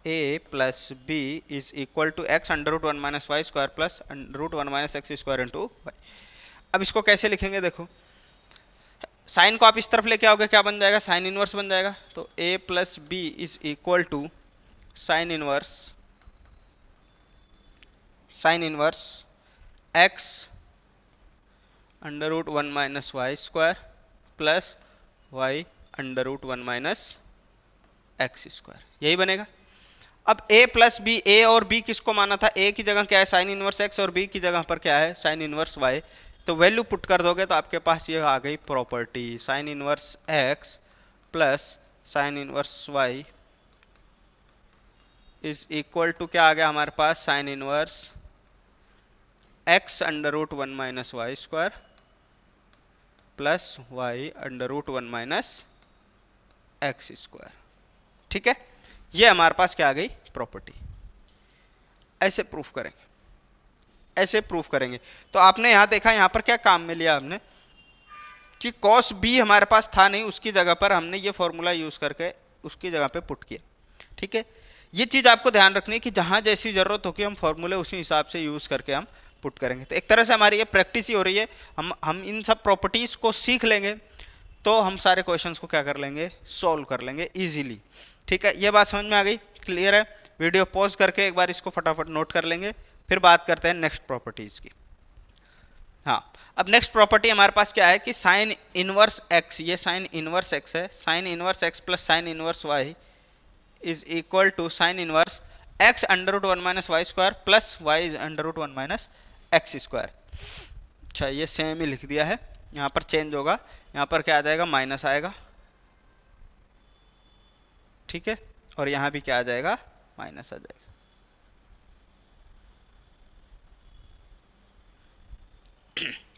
A plus B is equal to x under root 1 minus y square plus under root 1 minus x square into y. अब इसको कैसे लिखेंगे, देखो साइन को आप इस तरफ लेके आओगे, क्या बन जाएगा, साइन इनवर्स बन जाएगा। तो A plus B is equal to sign inverse x under root 1 minus y square plus y under root 1 minus x square, यही बनेगा। अब a प्लस बी, ए और b किसको माना था, a की जगह क्या है साइन इनवर्स x और b की जगह पर क्या है साइन इनवर्स y। तो वैल्यू पुट कर दोगे तो आपके पास ये आ गई property, sin inverse x plus sign inverse y is equal to क्या आ गया हमारे पास, sign inverse x under root 1 minus y square plus y under root 1 minus x square. ठीक है, ये हमारे पास क्या आ गई प्रॉपर्टी। ऐसे प्रूफ करेंगे, ऐसे प्रूफ करेंगे। तो आपने यहां देखा, यहां पर क्या काम में लिया हमने कि कॉस बी हमारे पास था नहीं, उसकी जगह पर हमने ये फॉर्मूला यूज करके उसकी जगह पे पुट किया। ठीक है, ये चीज आपको ध्यान रखनी है कि जहां जैसी जरूरत होगी हम फॉर्मूले उसी हिसाब से यूज करके हम पुट करेंगे। तो एक तरह से हमारी ये प्रैक्टिस ही हो रही है, हम इन सब प्रॉपर्टीज को सीख लेंगे तो हम सारे क्वेश्चंस को क्या कर लेंगे, सॉल्व कर लेंगे इजीली। ठीक है, ये बात समझ में आ गई, क्लियर है। वीडियो पॉज करके एक बार इसको फटाफट नोट कर लेंगे, फिर बात करते हैं नेक्स्ट प्रॉपर्टीज की। हाँ, अब नेक्स्ट प्रॉपर्टी हमारे पास क्या है कि साइन इनवर्स एक्स, ये साइन इनवर्स एक्स है, sign inverse x plus sign inverse y is equal to sign inverse x under root one minus y square plus y is under root one minus x square. अच्छा, ये same ही लिख दिया है, यहाँ पर change होगा, यहाँ पर क्या आ जाएगा, माइनस आएगा, ठीक है, और यहाँ भी क्या आ जाएगा, माइनस आ जाएगा।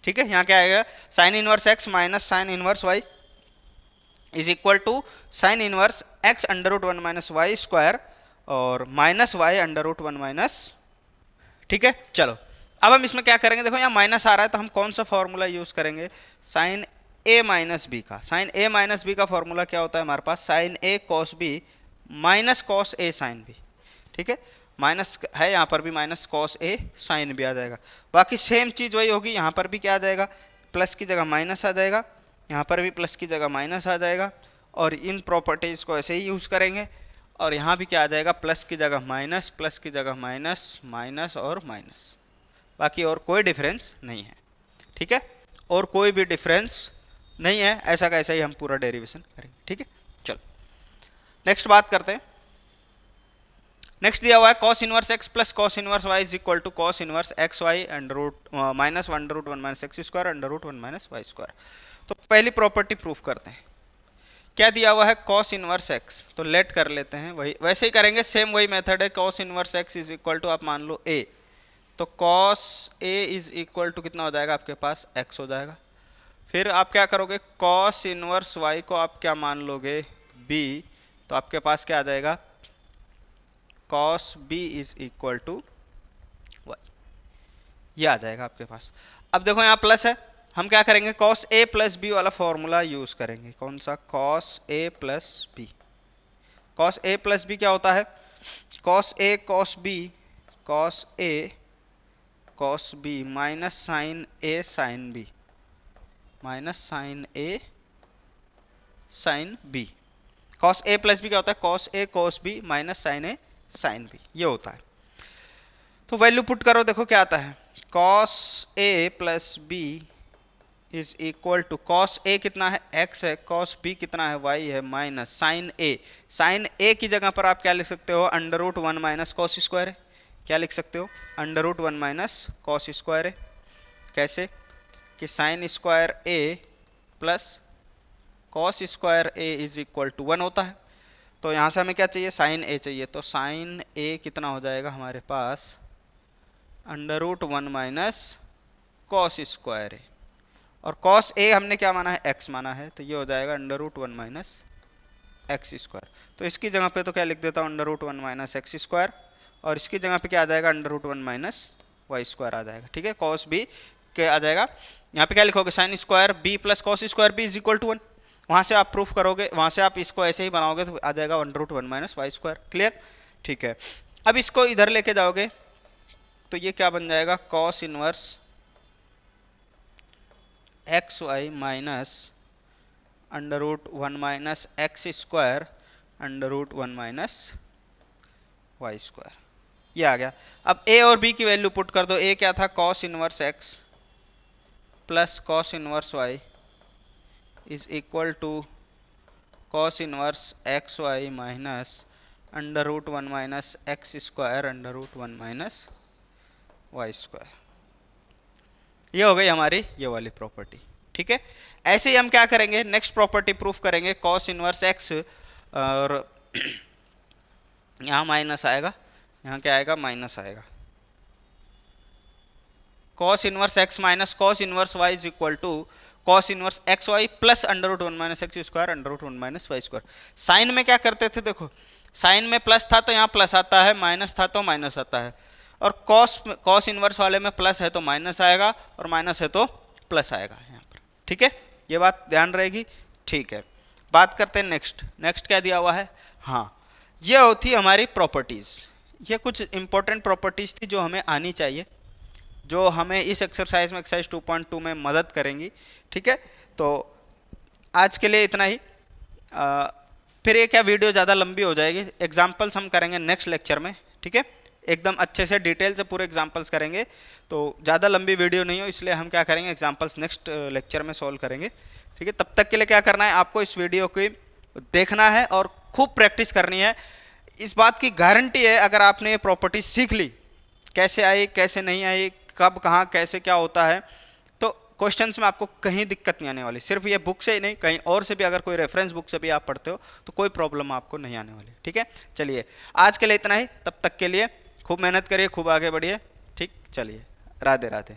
ठीक है, यहाँ क्या आएगा, sin inverse x minus sign inverse y is equal to sign inverse x under root one minus y square और minus y under root one minus. ठीक है, चलो अब हम इसमें क्या करेंगे, देखो यहाँ माइनस आ रहा है तो हम कौन सा फॉर्मूला यूज करेंगे, साइन ए माइनस बी का। साइन ए माइनस बी का फॉर्मूला क्या होता है हमारे पास, sign A cos B minus cos A sine B. ठीक है, माइनस है यहाँ पर भी, minus cos A sine B आ जाएगा। बाकी सेम चीज़ वही होगी, यहाँ पर भी क्या आ जाएगा, प्लस की जगह माइनस आ जाएगा, यहाँ पर भी प्लस की जगह माइनस आ जाएगा, और इन प्रॉपर्टीज़ को ऐसे ही यूज़ करेंगे, और यहाँ भी क्या आ जाएगा, प्लस की जगह माइनस, प्लस की जगह माइनस, माइनस और माइनस, बाकी और कोई डिफरेंस नहीं है। ठीक है, और कोई भी डिफरेंस नहीं है, ऐसा का ऐसा ही हम पूरा डेरिवेशन करेंगे। ठीक है, चलो नेक्स्ट बात करते हैं। नेक्स्ट दिया हुआ है cos inverse x plus cos inverse y is equal to cos inverse x y under root minus under root one minus x square under root one minus y square. तो पहली property proof करते हैं। क्या दिया हुआ है, cos inverse x, तो late कर लेते हैं, वही वैसे ही करेंगे, सेम वही मेथड है। Cos inverse x is equal to आप मान लो ए, तो cos A is equal to कितना हो जाएगा आपके पास, एक्स हो जाएगा। फिर आप क्या करोगे, कॉस इनवर्स वाई को आप क्या मान लोगे, बी, तो आपके पास क्या आ जाएगा, cos B is equal to y, ये आ जाएगा आपके पास। अब देखो यहाँ प्लस है, हम क्या करेंगे, कॉस ए प्लस बी वाला फॉर्मूला यूज करेंगे। कौन सा, cos A plus B. Cos A plus B क्या होता है, cos A cos B, cos A cos B minus sine A sine B, minus sine A sine B. Cos A plus B क्या होता है, cos A cos B minus sine A sine B, ये होता है। तो value put करो, देखो क्या आता है, cos A plus B is equal to, cos A कितना है, एक्स है, कॉस बी कितना है, वाई है, minus sine A. Sine A की जगह पर आप क्या लिख सकते हो, under root one minus cos square है। क्या लिख सकते हो, under root one minus cos square है। कैसे कि sine square A plus cos square A is equal to one होता है। तो यहाँ से हमें क्या चाहिए, साइन ए चाहिए, तो साइन ए कितना हो जाएगा हमारे पास, under root one minus cos square A, और कॉस ए हमने क्या माना है, एक्स माना है, तो ये हो जाएगा under root one minus x square. तो इसकी जगह पे तो क्या लिख देता हूँ, under root one minus x square, और इसकी जगह पे क्या आ जाएगा, under root one minus y square आ जाएगा। ठीक है, कॉस बी के आ जाएगा, यहाँ पे क्या लिखोगे, sine square B plus cos square B is equal to one. वहाँ से आप प्रूफ करोगे, वहाँ से आप इसको ऐसे ही बनाओगे तो आ जाएगा under root one minus y square. Clear, ठीक है। अब इसको इधर लेके जाओगे तो ये क्या बन जाएगा, cos inverse x y minus under root one minus x square under root one minus y square, ये आ गया। अब ए और बी की वैल्यू पुट कर दो। ए क्या था, cos inverse x plus cos inverse y is equal to cos inverse x y minus under root one minus x square under root one minus y square. ये हो गई हमारी ये वाली प्रॉपर्टी। ठीक है, ऐसे ही हम क्या करेंगे, नेक्स्ट प्रॉपर्टी प्रूफ करेंगे, कॉस इनवर्स एक्स, और यहाँ माइनस आएगा, यहाँ क्या आएगा, माइनस आएगा, cos inverse x minus cos inverse y is equal to cos inverse x y plus under root one minus x square under root one minus y square. Sine में क्या करते थे, देखो साइन में प्लस था तो यहाँ प्लस आता है, माइनस था तो माइनस आता है, और कॉस इनवर्स वाले में प्लस है तो माइनस आएगा, और माइनस है तो प्लस आएगा यहाँ पर। ठीक है, ये बात ध्यान रहेगी। ठीक है, बात करते हैं नेक्स्ट। नेक्स्ट क्या दिया हुआ है, हाँ ये होती हमारी प्रॉपर्टीज़। ये कुछ इंपॉर्टेंट प्रॉपर्टीज़ थी जो हमें आनी चाहिए, जो हमें इस एक्सरसाइज में, एक्सरसाइज 2.2 में मदद करेंगी। ठीक है, तो आज के लिए इतना ही। फिर ये क्या वीडियो ज़्यादा लंबी हो जाएगी, एग्जाम्पल्स हम करेंगे नेक्स्ट लेक्चर में। ठीक है, एकदम अच्छे से डिटेल से पूरे एग्जांपल्स करेंगे। तो ज़्यादा लंबी वीडियो नहीं हो, इसलिए हम क्या करेंगे, एग्जांपल्स नेक्स्ट लेक्चर में सॉल्व करेंगे। ठीक है, तब तक के लिए क्या करना है, आपको इस वीडियो को देखना है और खूब प्रैक्टिस करनी है। इस बात की गारंटी है, अगर आपने ये प्रॉपर्टी सीख ली, कैसे आई कैसे नहीं आई, कब कहाँ कैसे क्या होता है, तो क्वेश्चंस में आपको कहीं दिक्कत नहीं आने वाली। सिर्फ ये बुक से ही नहीं, कहीं और से भी, अगर कोई रेफरेंस बुक से भी आप पढ़ते हो तो कोई प्रॉब्लम आपको नहीं आने वाली। ठीक है, चलिए आज के लिए इतना ही, तब तक के लिए खूब मेहनत करिए, खूब आगे बढ़िए। ठीक, चलिए, राधे राधे।